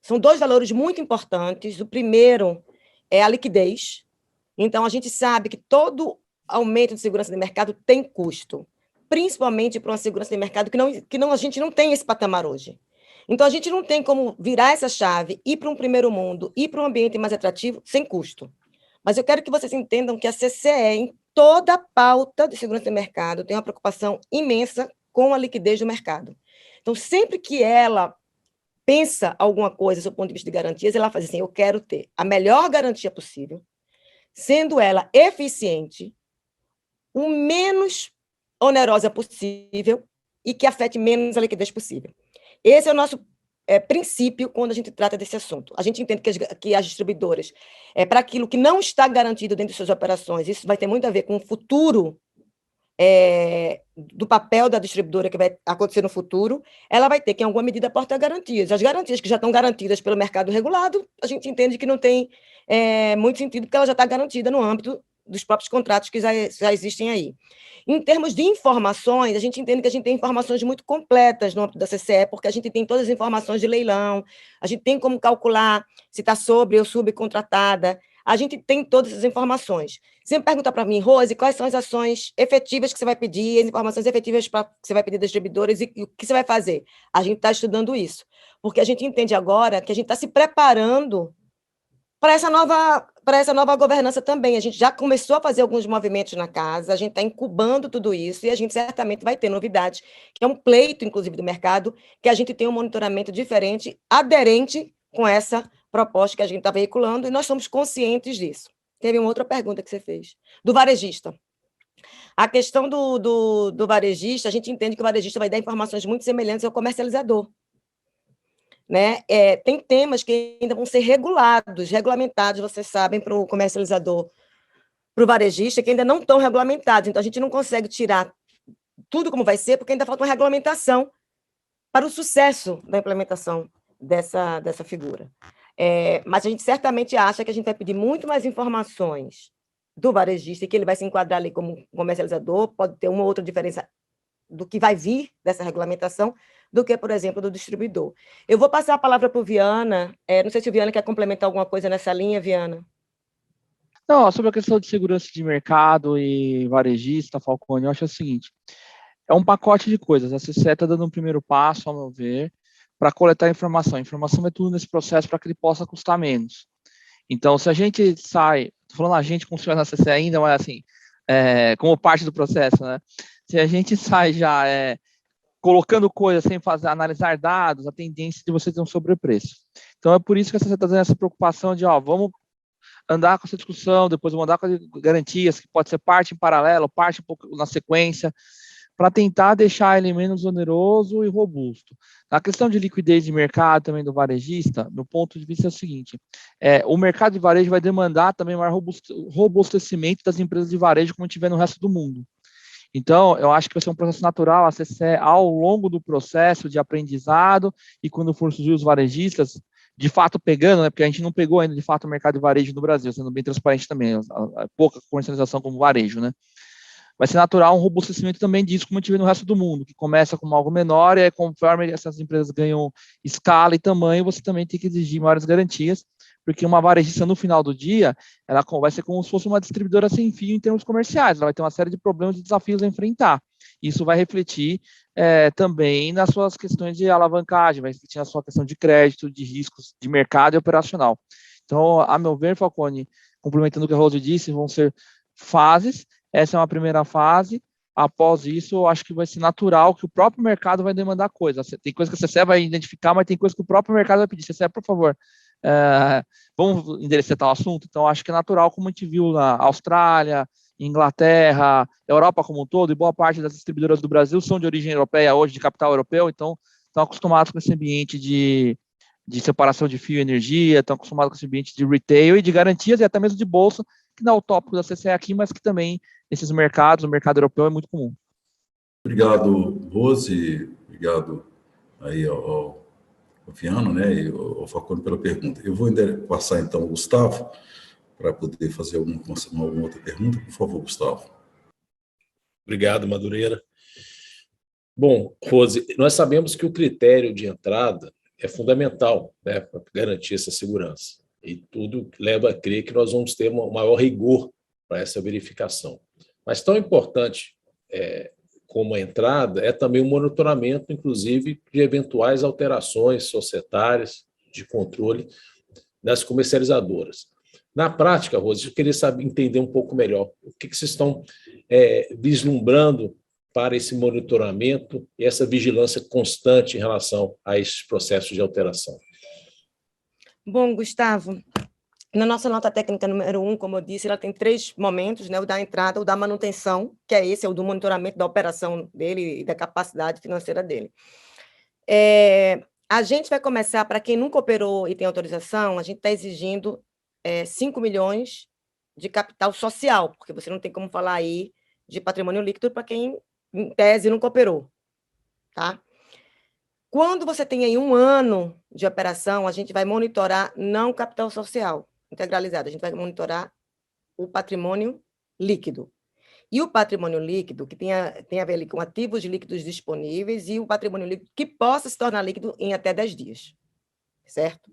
São dois valores muito importantes. O primeiro é a liquidez. Então, a gente sabe que todo aumento de segurança de mercado tem custo, principalmente para uma segurança de mercado a gente não tem esse patamar hoje. Então, a gente não tem como virar essa chave, ir para um primeiro mundo, ir para um ambiente mais atrativo, sem custo. Mas eu quero que vocês entendam que a CCE, em toda a pauta de segurança de mercado, tem uma preocupação imensa com a liquidez do mercado. Então, sempre que ela pensa alguma coisa do ponto de vista de garantias, ela faz assim, eu quero ter a melhor garantia possível, sendo ela eficiente, o menos onerosa possível e que afete menos a liquidez possível. Esse é o nosso princípio quando a gente trata desse assunto. A gente entende que as distribuidoras, para aquilo que não está garantido dentro de suas operações, isso vai ter muito a ver com o futuro do papel da distribuidora que vai acontecer no futuro, ela vai ter que, em alguma medida, aportar garantias. As garantias que já estão garantidas pelo mercado regulado, a gente entende que não tem muito sentido, porque ela já está garantida no âmbito dos próprios contratos que já existem aí. Em termos de informações, a gente entende que a gente tem informações muito completas no âmbito da CCE, porque a gente tem todas as informações de leilão, a gente tem como calcular se está sobre ou subcontratada, a gente tem todas essas informações. Você me pergunta para mim, Rose, quais são as ações efetivas que você vai pedir, as informações efetivas que você vai pedir das distribuidoras e o que você vai fazer? A gente está estudando isso, porque a gente entende agora que a gente está se preparando para essa nova governança também. A gente já começou a fazer alguns movimentos na casa, a gente está incubando tudo isso e a gente certamente vai ter novidades, que é um pleito, inclusive, do mercado, que a gente tem um monitoramento diferente, aderente com essa proposta que a gente está veiculando, e nós somos conscientes disso. Teve uma outra pergunta que você fez, do varejista. A questão do varejista, a gente entende que o varejista vai dar informações muito semelhantes ao comercializador. Né? Tem temas que ainda vão ser regulamentados, vocês sabem, para o comercializador, para o varejista, que ainda não estão regulamentados. Então, a gente não consegue tirar tudo como vai ser, porque ainda falta uma regulamentação para o sucesso da implementação dessa figura. Mas a gente certamente acha que a gente vai pedir muito mais informações do varejista, e que ele vai se enquadrar ali como comercializador, pode ter uma outra diferença do que vai vir dessa regulamentação, do que, por exemplo, do distribuidor. Eu vou passar a palavra para o Viana, não sei se o Viana quer complementar alguma coisa nessa linha, Viana. Não, sobre a questão de segurança de mercado e varejista, Falcone, eu acho o seguinte, é um pacote de coisas, a CCE está dando um primeiro passo, ao meu ver, para coletar informação. A informação é tudo nesse processo para que ele possa custar menos. Então, se a gente sai, estou falando a gente funciona na CCE ainda, mas assim, como parte do processo, né? Se a gente sai já colocando coisas sem analisar dados, a tendência de você ter um sobrepreço. Então, é por isso que você está tendo essa preocupação de, vamos andar com essa discussão, depois vamos andar com as garantias, que pode ser parte em paralelo, parte um pouco na sequência, para tentar deixar ele menos oneroso e robusto. Na questão de liquidez de mercado também do varejista, meu ponto de vista é o seguinte, o mercado de varejo vai demandar também maior robustecimento das empresas de varejo como tiver no resto do mundo. Então, eu acho que vai ser um processo natural, a CCE, ao longo do processo de aprendizado, e quando for surgir os varejistas, de fato pegando, né, porque a gente não pegou ainda de fato o mercado de varejo no Brasil, sendo bem transparente também, a pouca comercialização como varejo, né? Vai ser natural um robustecimento também disso, como a gente vê no resto do mundo, que começa com algo menor, e aí, conforme essas empresas ganham escala e tamanho, você também tem que exigir maiores garantias, porque uma varejista, no final do dia, ela vai ser como se fosse uma distribuidora sem fio em termos comerciais, ela vai ter uma série de problemas e desafios a enfrentar. Isso vai refletir também nas suas questões de alavancagem, vai refletir na sua questão de crédito, de riscos de mercado e operacional. Então, a meu ver, Falcone, complementando o que a Rose disse, vão ser fases. Essa é uma primeira fase. Após isso, eu acho que vai ser natural que o próprio mercado vai demandar coisas. Tem coisa que a CCE vai identificar, mas tem coisa que o próprio mercado vai pedir. CCE, por favor, vamos endereçar tal assunto? Então, acho que é natural, como a gente viu na Austrália, Inglaterra, Europa como um todo, e boa parte das distribuidoras do Brasil são de origem europeia hoje, de capital europeu, então estão acostumados com esse ambiente de separação de fio e energia, estão acostumados com esse ambiente de retail e de garantias e até mesmo de bolsa, que não é o tópico da CCE aqui, mas que também nesses mercados, o mercado europeu é muito comum. Obrigado, Rose, obrigado aí ao Viano, né, e ao Falcone pela pergunta. Eu vou passar então ao Gustavo para poder fazer alguma outra pergunta. Por favor, Gustavo. Obrigado, Madureira. Bom, Rose, nós sabemos que o critério de entrada é fundamental, né, para garantir essa segurança. E tudo leva a crer que nós vamos ter um maior rigor para essa verificação. Mas tão importante como a entrada é também o monitoramento, inclusive, de eventuais alterações societárias de controle das comercializadoras. Na prática, Rose, eu queria entender um pouco melhor o que vocês estão vislumbrando para esse monitoramento e essa vigilância constante em relação a esses processos de alteração? Bom, Gustavo, na nossa nota técnica número 1, como eu disse, ela tem 3 momentos, né? O da entrada, o da manutenção, que é esse, é o do monitoramento da operação dele e da capacidade financeira dele. A gente vai começar, para quem nunca operou e tem autorização, a gente está exigindo 5 milhões de capital social, porque você não tem como falar aí de patrimônio líquido para quem, em tese, nunca operou, tá? Quando você tem aí 1 ano de operação, a gente vai monitorar não o capital social integralizado, a gente vai monitorar o patrimônio líquido. E o patrimônio líquido, que tem a ver ali com ativos líquidos disponíveis e o patrimônio líquido que possa se tornar líquido em até 10 dias, certo?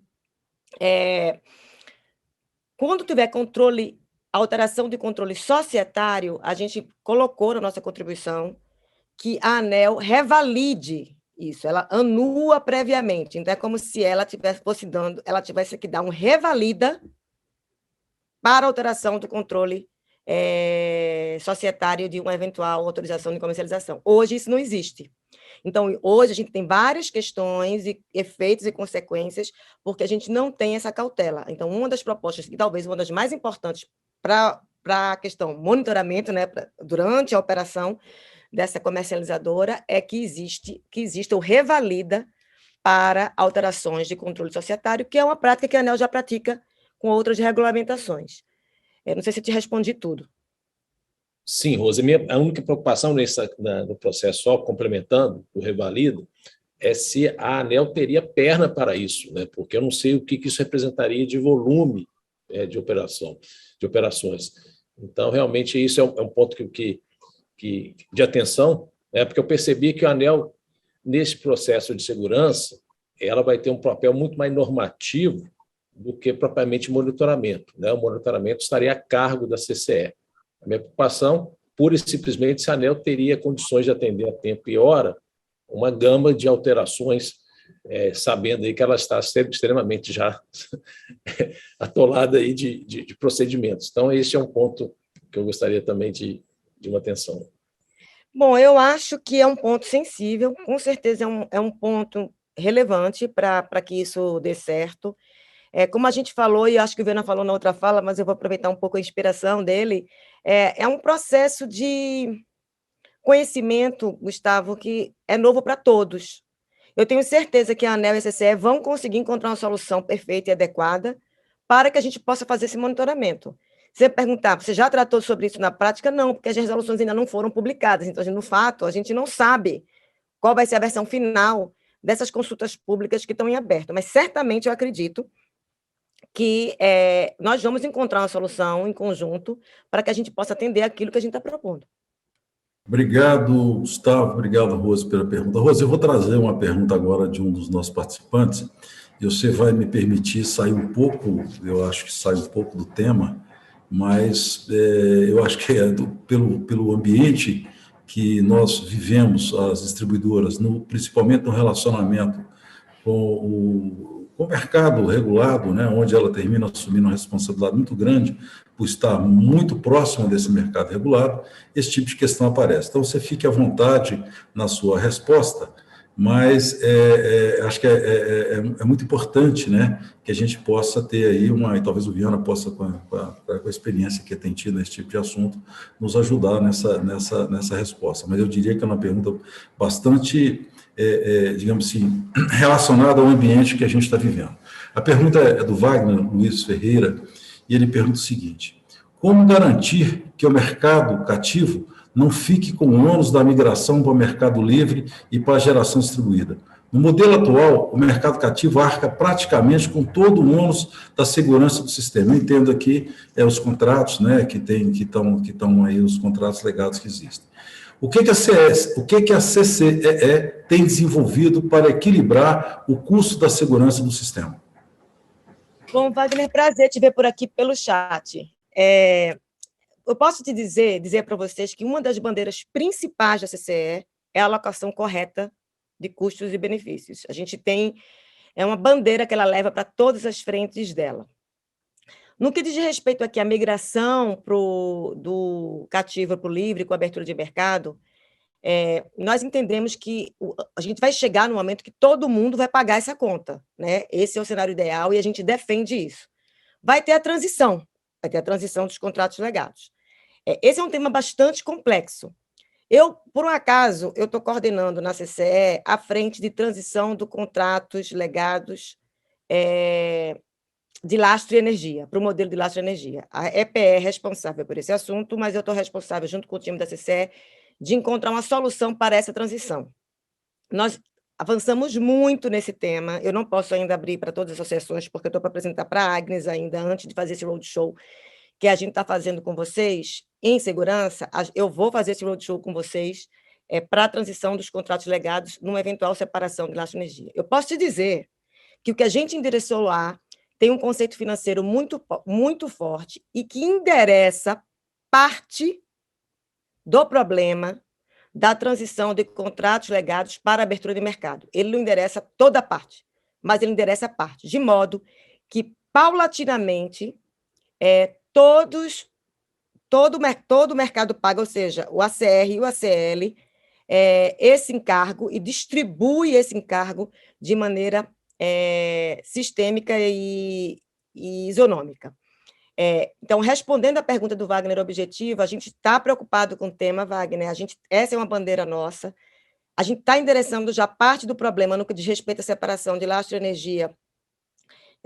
Quando tiver controle, alteração de controle societário, a gente colocou na nossa contribuição que a ANEEL revalide isso, ela anula previamente. Então, é como se ela tivesse que dar um revalida para alteração do controle societário de uma eventual autorização de comercialização. Hoje, isso não existe. Então, hoje, a gente tem várias questões e efeitos e consequências, porque a gente não tem essa cautela. Então, uma das propostas, e talvez uma das mais importantes para a questão monitoramento, né, durante a operação dessa comercializadora, é que exista o revalida para alterações de controle societário, que é uma prática que a ANEEL já pratica com outras regulamentações. Eu não sei se te respondi tudo. Sim, Rose, a única preocupação no processo, só complementando o revalido, é se a ANEEL teria perna para isso, né? Porque eu não sei o que isso representaria de volume de operações. Então, realmente, isso é um ponto de atenção, porque eu percebi que a ANEEL, nesse processo de segurança, ela vai ter um papel muito mais normativo do que propriamente monitoramento, né? O monitoramento estaria a cargo da CCE. A minha preocupação, pura e simplesmente, se a ANEEL teria condições de atender a tempo e hora uma gama de alterações, sabendo aí que ela está extremamente já atolada aí de procedimentos. Então, esse é um ponto que eu gostaria também de uma atenção. Bom, eu acho que é um ponto sensível, com certeza é um ponto relevante para que isso dê certo. Como a gente falou, e acho que o Viana falou na outra fala, mas eu vou aproveitar um pouco a inspiração dele, é um processo de conhecimento, Gustavo, que é novo para todos. Eu tenho certeza que a ANEEL e a CCE vão conseguir encontrar uma solução perfeita e adequada para que a gente possa fazer esse monitoramento. Você perguntar, você já tratou sobre isso na prática? Não, porque as resoluções ainda não foram publicadas. Então, no fato, a gente não sabe qual vai ser a versão final dessas consultas públicas que estão em aberto. Mas, certamente, eu acredito que nós vamos encontrar uma solução em conjunto para que a gente possa atender aquilo que a gente está propondo. Obrigado, Gustavo. Obrigado, Rose, pela pergunta. Rose, eu vou trazer uma pergunta agora de um dos nossos participantes, e você vai me permitir sair um pouco, eu acho que sai um pouco do tema, mas eu acho que pelo ambiente que nós vivemos, as distribuidoras, principalmente no relacionamento com o mercado regulado, né, onde ela termina assumindo uma responsabilidade muito grande por estar muito próximo desse mercado regulado, esse tipo de questão aparece. Então, você fique à vontade na sua resposta, mas acho que é muito importante, né, que a gente possa ter aí e talvez o Viana possa, com a experiência que tem tido nesse tipo de assunto, nos ajudar nessa resposta. Mas eu diria que é uma pergunta bastante, digamos assim, relacionada ao ambiente que a gente está vivendo. A pergunta é do Wagner Luiz Ferreira, e ele pergunta o seguinte: como garantir que o mercado cativo não fique com o ônus da migração para o mercado livre e para a geração distribuída? No modelo atual, o mercado cativo arca praticamente com todo o ônus da segurança do sistema. Eu entendo aqui os contratos, né, que estão aí, os contratos legados que existem. O que a CCE tem desenvolvido para equilibrar o custo da segurança do sistema? Bom, Wagner, prazer te ver por aqui pelo chat. Eu posso te dizer para vocês que uma das bandeiras principais da CCE é a alocação correta de custos e benefícios. A gente tem uma bandeira que ela leva para todas as frentes dela. No que diz respeito aqui à migração do cativo para o livre, com a abertura de mercado, nós entendemos que a gente vai chegar no momento que todo mundo vai pagar essa conta, né? Esse é o cenário ideal e a gente defende isso. Vai ter a transição dos contratos legados. Esse é um tema bastante complexo. Por um acaso, eu estou coordenando na CCE a frente de transição de contratos legados de lastro e energia, para o modelo de lastro e energia. A EPE é responsável por esse assunto, mas eu estou responsável, junto com o time da CCE, de encontrar uma solução para essa transição. Nós avançamos muito nesse tema, eu não posso ainda abrir para todas as associações, porque eu estou para apresentar para a Agnes ainda, antes de fazer esse roadshow que a gente está fazendo com vocês, em segurança, eu vou fazer esse roadshow com vocês para a transição dos contratos legados numa eventual separação de lastro e energia. Eu posso te dizer que o que a gente endereçou lá tem um conceito financeiro muito, muito forte e que endereça parte do problema da transição de contratos legados para a abertura de mercado. Ele não endereça toda a parte, mas ele endereça a parte, de modo que, paulatinamente, todo o mercado paga, ou seja, o ACR e o ACL, esse encargo e distribui esse encargo de maneira sistêmica e isonômica. Então, respondendo à pergunta do Wagner Objetivo, a gente está preocupado com o tema, Wagner, essa é uma bandeira nossa, a gente está endereçando já parte do problema no que diz respeito à separação de lastro e energia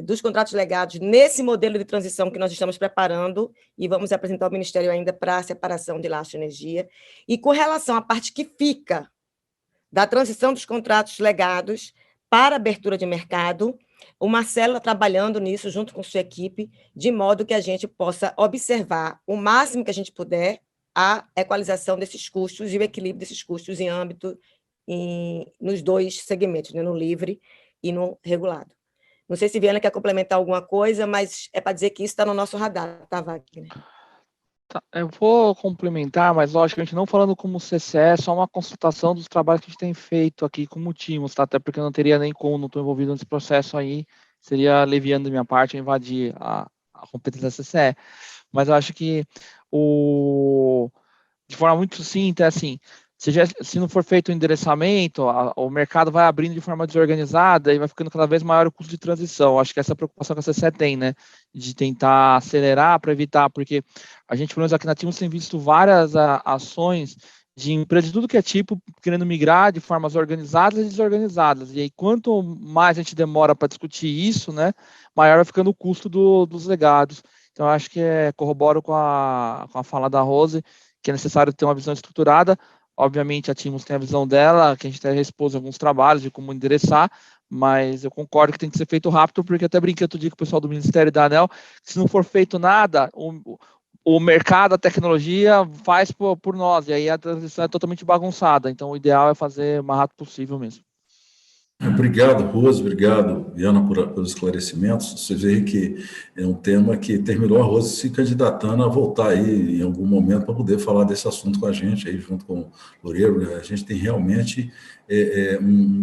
dos contratos legados nesse modelo de transição que nós estamos preparando e vamos apresentar ao Ministério ainda para a separação de lastro e energia. E com relação à parte que fica da transição dos contratos legados para a abertura de mercado, o Marcelo está trabalhando nisso junto com sua equipe, de modo que a gente possa observar o máximo que a gente puder a equalização desses custos e o equilíbrio desses custos em âmbito, nos dois segmentos, né, no livre e no regulado. Não sei se Viana quer complementar alguma coisa, mas é para dizer que isso está no nosso radar, tá, Wagner? Tá, eu vou complementar, mas lógico, a gente não falando como CCE, é só uma consultação dos trabalhos que a gente tem feito aqui como Timos, tá? Até porque eu não teria nem como, não estou envolvido nesse processo aí, seria leviano da minha parte eu invadir a competência da CCE. Mas eu acho que de forma muito sucinta, é assim, se não for feito o endereçamento, o mercado vai abrindo de forma desorganizada e vai ficando cada vez maior o custo de transição. Acho que essa é a preocupação que a CCE tem, né? De tentar acelerar para evitar, porque a gente, pelo menos aqui na Timos, tem visto várias ações de empresas de tudo que é tipo, querendo migrar de formas organizadas e desorganizadas. E aí, quanto mais a gente demora para discutir isso, né, maior vai ficando o custo dos legados. Então, acho que corroboro com a fala da Rose, que é necessário ter uma visão estruturada. Obviamente, a Timos tem a visão dela, que a gente até expôs alguns trabalhos de como endereçar, mas eu concordo que tem que ser feito rápido, porque até brinquei outro dia com o pessoal do Ministério da ANEEL, que se não for feito nada, o mercado, a tecnologia faz por nós, e aí a transição é totalmente bagunçada. Então, o ideal é fazer o mais rápido possível mesmo. Obrigado, Rose, obrigado, Viana, pelos esclarecimentos. Você vê que é um tema que terminou a Rose se candidatando a voltar aí em algum momento para poder falar desse assunto com a gente, aí junto com o Loureiro. A gente tem realmente,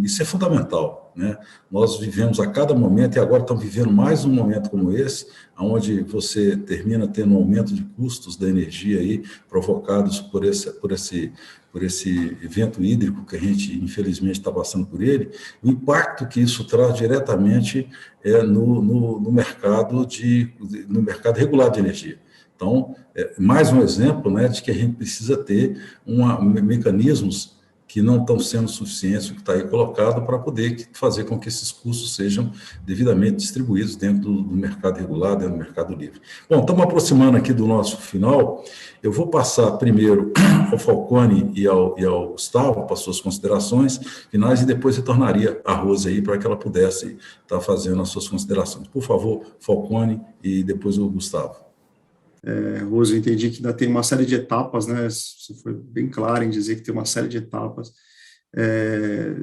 isso é fundamental, né? Nós vivemos a cada momento, e agora estamos vivendo mais um momento como esse, onde você termina tendo um aumento de custos da energia aí, provocados por esse evento hídrico que a gente, infelizmente, está passando por ele, o impacto que isso traz diretamente no mercado regulado de energia. Então, mais um exemplo, né, de que a gente precisa ter mecanismos que não estão sendo suficientes, o que está aí colocado, para poder fazer com que esses custos sejam devidamente distribuídos dentro do mercado regulado, dentro do mercado livre. Bom, estamos aproximando aqui do nosso final. Eu vou passar primeiro ao Falcone e ao Gustavo para suas considerações finais, e depois retornaria a Rose aí para que ela pudesse estar fazendo as suas considerações. Por favor, Falcone e depois o Gustavo. Rose, eu entendi que ainda tem uma série de etapas, né? Você foi bem claro em dizer que tem uma série de etapas.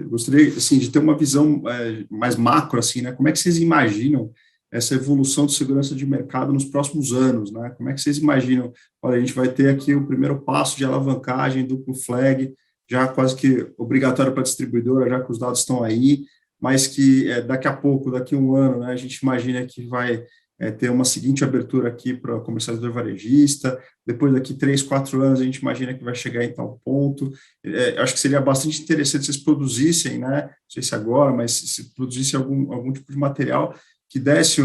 Gostaria, assim, de ter uma visão mais macro, assim, né? Como é que vocês imaginam essa evolução de segurança de mercado nos próximos anos, né? Como é que vocês imaginam? Olha, a gente vai ter aqui o primeiro passo de alavancagem duplo flag, já quase que obrigatório para a distribuidora, já que os dados estão aí, mas que daqui a pouco, daqui a um ano, né, a gente imagina que vai ter uma seguinte abertura aqui para o comercializador varejista, depois daqui 3, 4 anos a gente imagina que vai chegar em tal ponto. Acho que seria bastante interessante se vocês produzissem, né, não sei se agora, mas se produzissem algum tipo de material que desse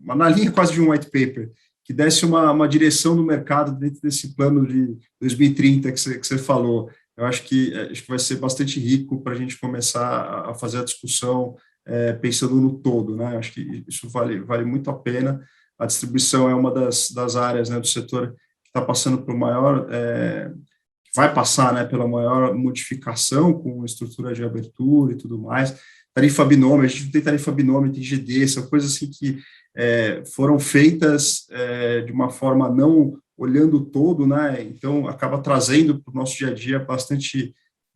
na linha quase de um white paper, que desse uma direção no mercado dentro desse plano de 2030 que você falou. Eu acho que vai ser bastante rico para a gente começar a fazer a discussão pensando no todo, né? Acho que isso vale muito a pena. A distribuição é uma das áreas, né, do setor que está passando por maior, que vai passar, né, pela maior modificação com estrutura de abertura e tudo mais. Tarifa binômio, a gente tem tarifa binômio, tem GD, são coisas assim que foram feitas de uma forma não olhando o todo, né? Então acaba trazendo para o nosso dia a dia bastante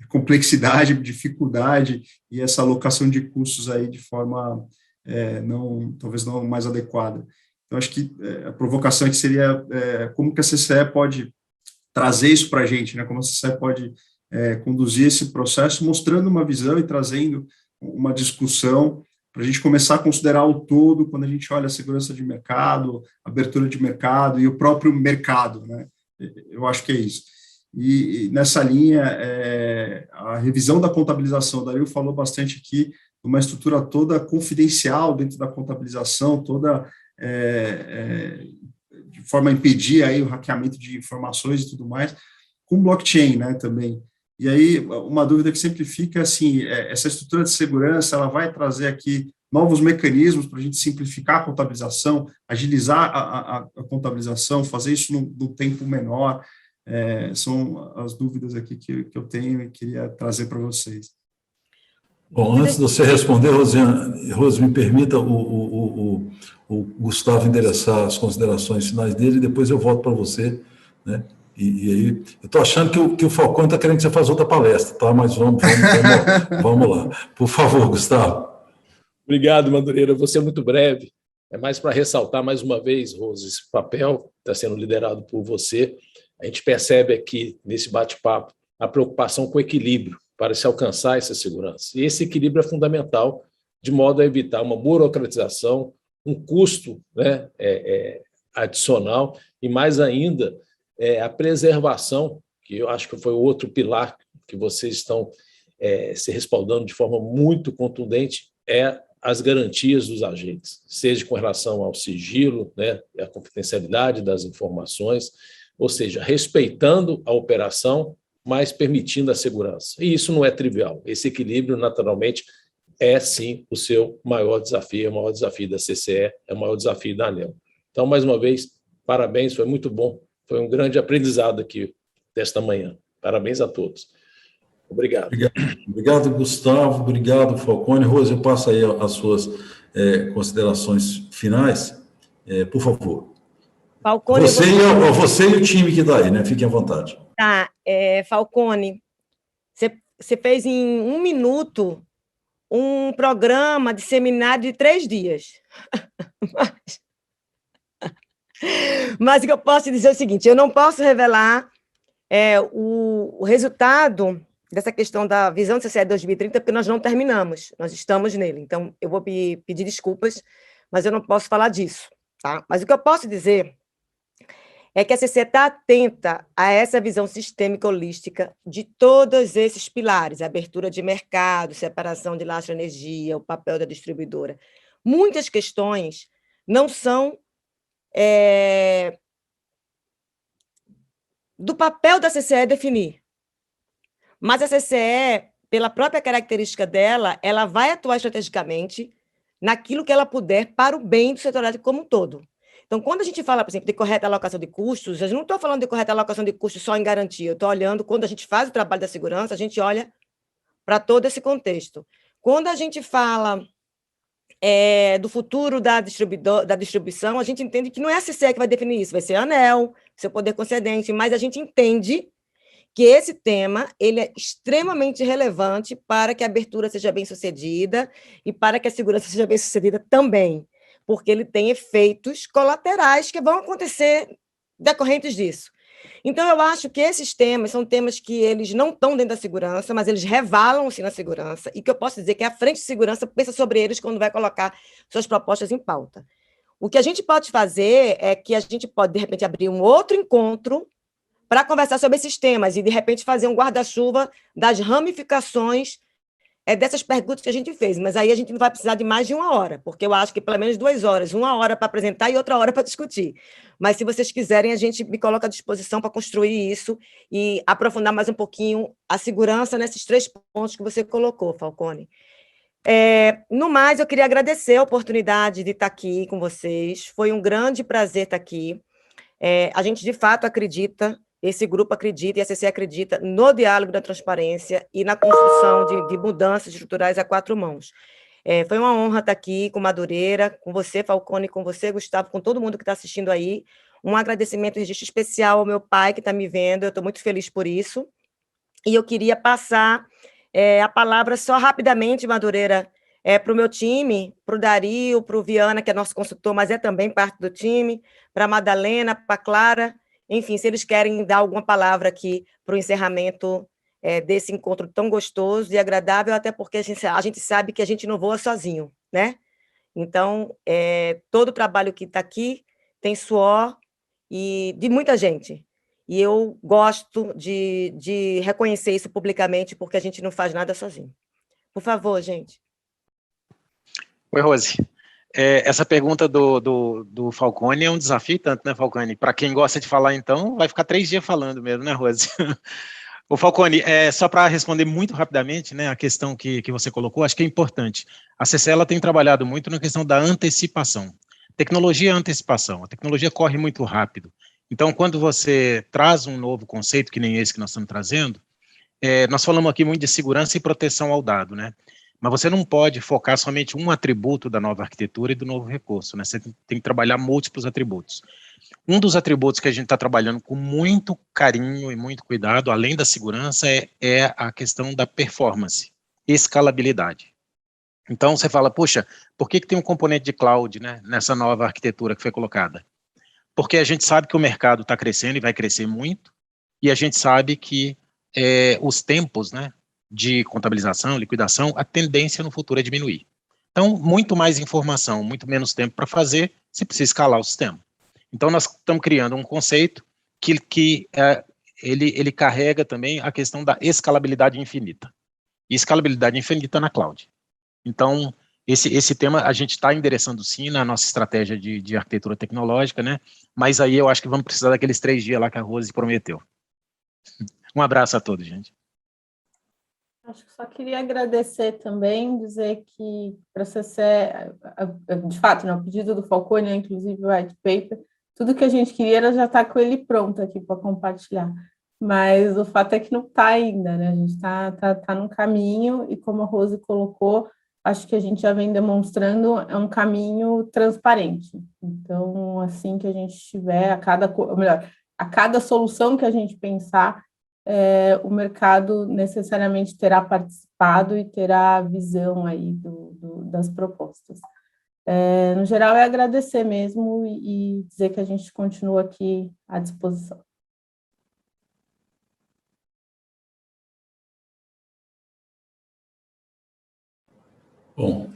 complexidade, dificuldade e essa alocação de custos aí de forma talvez não mais adequada. Então acho que a provocação aqui seria como que a CCE pode trazer isso para a gente, né? Como a CCE pode conduzir esse processo, mostrando uma visão e trazendo uma discussão para a gente começar a considerar o todo quando a gente olha a segurança de mercado, abertura de mercado e o próprio mercado, né? Eu acho que é isso. E nessa linha, a revisão da contabilização, o Dario falou bastante aqui, uma estrutura toda confidencial dentro da contabilização, toda de forma a impedir aí o hackeamento de informações e tudo mais, com blockchain, né, também. E aí, uma dúvida que sempre fica, assim, essa estrutura de segurança, ela vai trazer aqui novos mecanismos para a gente simplificar a contabilização, agilizar a contabilização, fazer isso num tempo menor. São as dúvidas aqui que eu tenho e queria trazer para vocês. Bom, antes de você responder, Rose, me permita o Gustavo endereçar as considerações finais dele e depois eu volto para você, né? E aí, eu estou achando que o Falcone está querendo que você faça outra palestra, tá? Mas vamos lá. Por favor, Gustavo. Obrigado, Madureira. Eu vou ser muito breve. É mais para ressaltar mais uma vez, Rose, esse papel está sendo liderado por você. A gente percebe aqui, nesse bate-papo, a preocupação com o equilíbrio para se alcançar essa segurança. E esse equilíbrio é fundamental, de modo a evitar uma burocratização, um custo, né, adicional e, mais ainda, a preservação, que eu acho que foi outro pilar que vocês estão se respaldando de forma muito contundente, as garantias dos agentes, seja com relação ao sigilo, né, a confidencialidade das informações, ou seja, respeitando a operação, mas permitindo a segurança. E isso não é trivial. Esse equilíbrio, naturalmente, é, sim, o seu maior desafio, é o maior desafio da CCE, é o maior desafio da ANEEL. Então, mais uma vez, parabéns, foi muito bom. Foi um grande aprendizado aqui desta manhã. Parabéns a todos. Obrigado. Obrigado, Gustavo. Obrigado, Falcone. Rose, eu passo aí as suas considerações finais. Por favor. Falcone, você e o time que está aí, né? Fiquem à vontade. Tá, Falcone, você fez em 1 minuto um programa de seminário de 3 dias. Mas o que eu posso te dizer é o seguinte, eu não posso revelar o resultado dessa questão da visão de CCE 2030, porque nós não terminamos, nós estamos nele. Então, eu vou pedir desculpas, mas eu não posso falar disso, tá? Mas o que eu posso dizer é que a CCE está atenta a essa visão sistêmica holística de todos esses pilares, abertura de mercado, separação de lastro de energia, o papel da distribuidora. Muitas questões não são do papel da CCE definir, mas a CCE, pela própria característica dela, ela vai atuar estrategicamente naquilo que ela puder para o bem do setor elétrico como um todo. Então, quando a gente fala, por exemplo, de correta alocação de custos, eu não estou falando de correta alocação de custos só em garantia, eu estou olhando, quando a gente faz o trabalho da segurança, a gente olha para todo esse contexto. Quando a gente fala do futuro da distribuição, a gente entende que não é a CCE que vai definir isso, vai ser a ANEEL, seu poder concedente, mas a gente entende que esse tema ele é extremamente relevante para que a abertura seja bem-sucedida e para que a segurança seja bem-sucedida também, porque ele tem efeitos colaterais que vão acontecer decorrentes disso. Então, eu acho que esses temas são temas que eles não estão dentro da segurança, mas eles revalam-se na segurança, e que eu posso dizer que a frente de segurança pensa sobre eles quando vai colocar suas propostas em pauta. O que a gente pode fazer é que a gente pode, de repente, abrir um outro encontro para conversar sobre esses temas e, de repente, fazer um guarda-chuva das ramificações dessas perguntas que a gente fez. Mas aí a gente não vai precisar de mais de 1 hora, porque eu acho que pelo menos 2 horas, 1 hora para apresentar e outra hora para discutir. Mas, se vocês quiserem, a gente me coloca à disposição para construir isso e aprofundar mais um pouquinho a segurança nesses 3 pontos que você colocou, Falcone. No mais, eu queria agradecer a oportunidade de estar aqui com vocês. Foi um grande prazer estar aqui. A gente, de fato, acredita, esse grupo acredita e a CCE acredita no diálogo da transparência e na construção de mudanças estruturais a 4 mãos. Foi uma honra estar aqui com Madureira, com você, Falcone, com você, Gustavo, com todo mundo que está assistindo aí. Um agradecimento e registro especial ao meu pai que está me vendo, eu estou muito feliz por isso. E eu queria passar a palavra só rapidamente, Madureira, para o meu time, para o Dario, para o Viana, que é nosso consultor, mas é também parte do time, para a Madalena, para a Clara, enfim, se eles querem dar alguma palavra aqui para o encerramento desse encontro tão gostoso e agradável, até porque a gente sabe que a gente não voa sozinho, né? Então, todo o trabalho que está aqui tem suor e de muita gente. E eu gosto de reconhecer isso publicamente, porque a gente não faz nada sozinho. Por favor, gente. Oi, Rose. Essa pergunta do Falcone é um desafio tanto, né, Falcone? Para quem gosta de falar, então, vai ficar 3 dias falando mesmo, né, Rose? O Falcone, só para responder muito rapidamente, né, a questão que você colocou, acho que é importante. A CCE ela tem trabalhado muito na questão da antecipação. Tecnologia é antecipação. A tecnologia corre muito rápido. Então, quando você traz um novo conceito, que nem esse que nós estamos trazendo, nós falamos aqui muito de segurança e proteção ao dado, né? Mas você não pode focar somente um atributo da nova arquitetura e do novo recurso, né? Você tem que trabalhar múltiplos atributos. Um dos atributos que a gente está trabalhando com muito carinho e muito cuidado, além da segurança, é a questão da performance, escalabilidade. Então, você fala, puxa, por que tem um componente de cloud, né, nessa nova arquitetura que foi colocada? Porque a gente sabe que o mercado está crescendo e vai crescer muito, e a gente sabe que os tempos, né, de contabilização, liquidação, a tendência no futuro é diminuir. Então, muito mais informação, muito menos tempo para fazer, você precisa escalar o sistema. Então, nós estamos criando um conceito que ele carrega também a questão da escalabilidade infinita. E escalabilidade infinita na cloud. Então, esse tema a gente está endereçando sim na nossa estratégia de arquitetura tecnológica, né? Mas aí eu acho que vamos precisar daqueles 3 dias lá que a Rose prometeu. Um abraço a todos, gente. Acho que só queria agradecer também, dizer que para a CCE, de fato, no pedido do Falcone, inclusive o white paper, tudo que a gente queria já está com ele pronto aqui para compartilhar. Mas o fato é que não está ainda, né? A gente está num caminho e, como a Rose colocou, acho que a gente já vem demonstrando um caminho transparente. Então, assim que a gente tiver, a cada solução que a gente pensar, o mercado necessariamente terá participado e terá a visão aí das propostas. No geral, é agradecer mesmo e dizer que a gente continua aqui à disposição. Bom,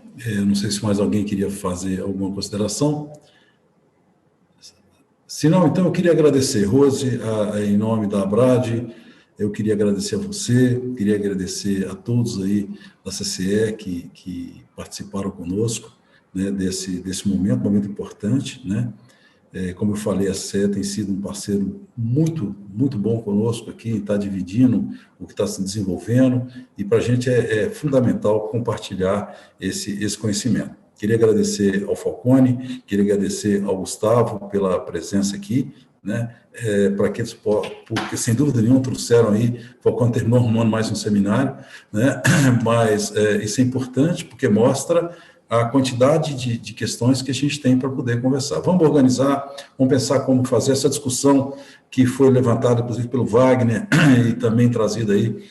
não sei se mais alguém queria fazer alguma consideração. Se não, então eu queria agradecer, Rose, em nome da Abrad, eu queria agradecer a você, queria agradecer a todos aí da CCE que participaram conosco, né, desse momento importante, né? Como eu falei, a CCE tem sido um parceiro muito, muito bom conosco aqui, está dividindo o que está se desenvolvendo, e para a gente é fundamental compartilhar esse conhecimento. Queria agradecer ao Falcone, queria agradecer ao Gustavo pela presença aqui, né? Porque, sem dúvida nenhuma, trouxeram aí, o Falcone terminou arrumando mais um seminário, né? Mas isso é importante, porque mostra a quantidade de questões que a gente tem para poder conversar. Vamos organizar, vamos pensar como fazer essa discussão que foi levantada, inclusive, pelo Wagner e também trazida aí,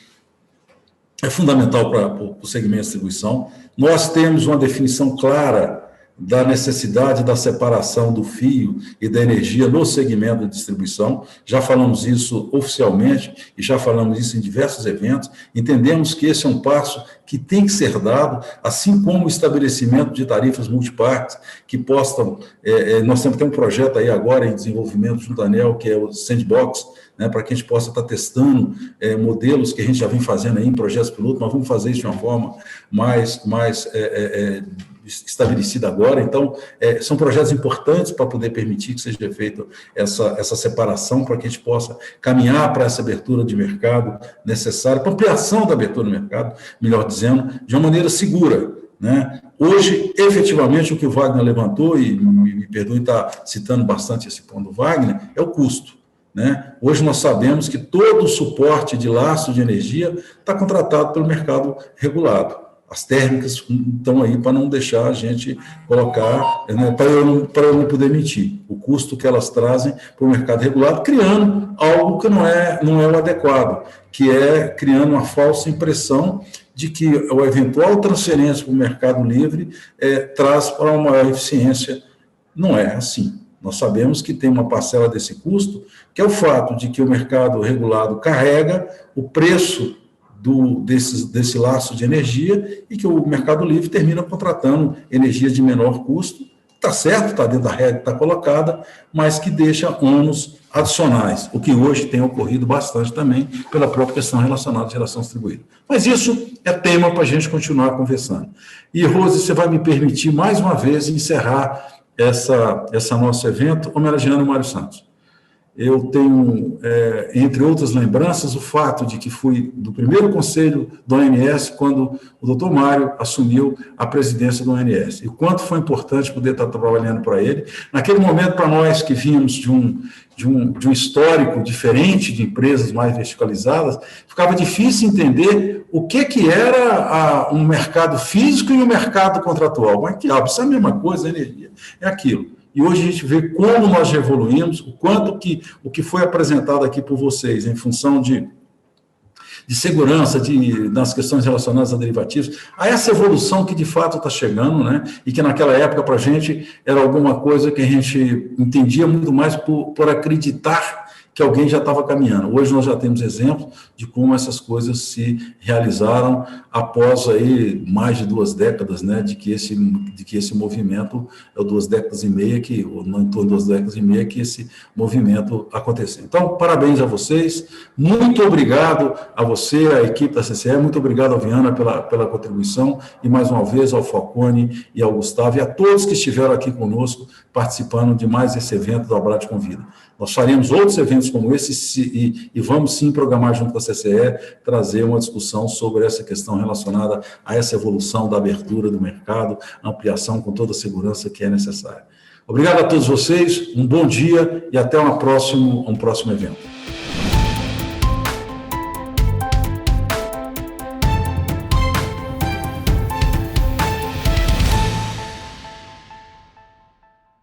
é fundamental para o segmento de distribuição. Nós temos uma definição clara da necessidade da separação do fio e da energia no segmento de distribuição. Já falamos isso oficialmente e já falamos isso em diversos eventos. Entendemos que esse é um passo que tem que ser dado, assim como o estabelecimento de tarifas multipartes, que possam, nós temos um projeto aí agora em desenvolvimento junto à ANEEL, que é o Sandbox, né, para que a gente possa estar testando modelos que a gente já vem fazendo aí em projetos piloto. Nós vamos fazer isso de uma forma mais estabelecida agora. Então, são projetos importantes para poder permitir que seja feita essa separação, para que a gente possa caminhar para essa abertura de mercado necessária, para ampliação da abertura do mercado, melhor dizendo, de uma maneira segura, né? Hoje, efetivamente, o que o Wagner levantou, e me perdoe estar citando bastante esse ponto do Wagner, é o custo, né? Hoje nós sabemos que todo o suporte de laço de energia está contratado pelo mercado regulado. As térmicas estão aí para não deixar a gente colocar, né, para eu não poder mentir, o custo que elas trazem para o mercado regulado, criando algo que não é o adequado, que é criando uma falsa impressão de que a eventual transferência para o mercado livre traz para uma maior eficiência. Não é assim. Nós sabemos que tem uma parcela desse custo, que é o fato de que o mercado regulado carrega o preço desse laço de energia e que o mercado livre termina contratando energia de menor custo. Está certo, está dentro da regra, está colocada, mas que deixa ônus adicionais, o que hoje tem ocorrido bastante também pela própria questão relacionada à geração distribuída. Mas isso é tema para a gente continuar conversando. E, Rose, você vai me permitir, mais uma vez, encerrar esse nosso evento homenageando o Mário Santos. Eu tenho, entre outras lembranças, o fato de que fui do primeiro conselho do ONS quando o doutor Mário assumiu a presidência do ONS. E o quanto foi importante poder estar trabalhando para ele. Naquele momento, para nós que vínhamos de um histórico diferente de empresas mais verticalizadas, ficava difícil entender o que era um mercado físico e um mercado contratual. Mas isso é a mesma coisa, a energia é aquilo. E hoje a gente vê como nós evoluímos, o quanto o que foi apresentado aqui por vocês, em função de segurança, das questões relacionadas a derivativos, a essa evolução que de fato está chegando, né? E que naquela época para a gente era alguma coisa que a gente entendia muito mais por acreditar que alguém já estava caminhando. Hoje nós já temos exemplos de como essas coisas se realizaram após aí mais de 2 décadas, né, de que esse movimento, 2 décadas e meia, ou não em torno de 2 décadas e meia, que esse movimento aconteceu. Então, parabéns a vocês, muito obrigado a você, a equipe da CCE, muito obrigado ao Viana pela contribuição, e mais uma vez ao Falcone e ao Gustavo, e a todos que estiveram aqui conosco, participando de mais esse evento do Abrad Convida. Nós faremos outros eventos como esse e vamos sim programar junto com a CCE, trazer uma discussão sobre essa questão relacionada a essa evolução da abertura do mercado, ampliação com toda a segurança que é necessária. Obrigado a todos vocês, um bom dia e até um próximo evento.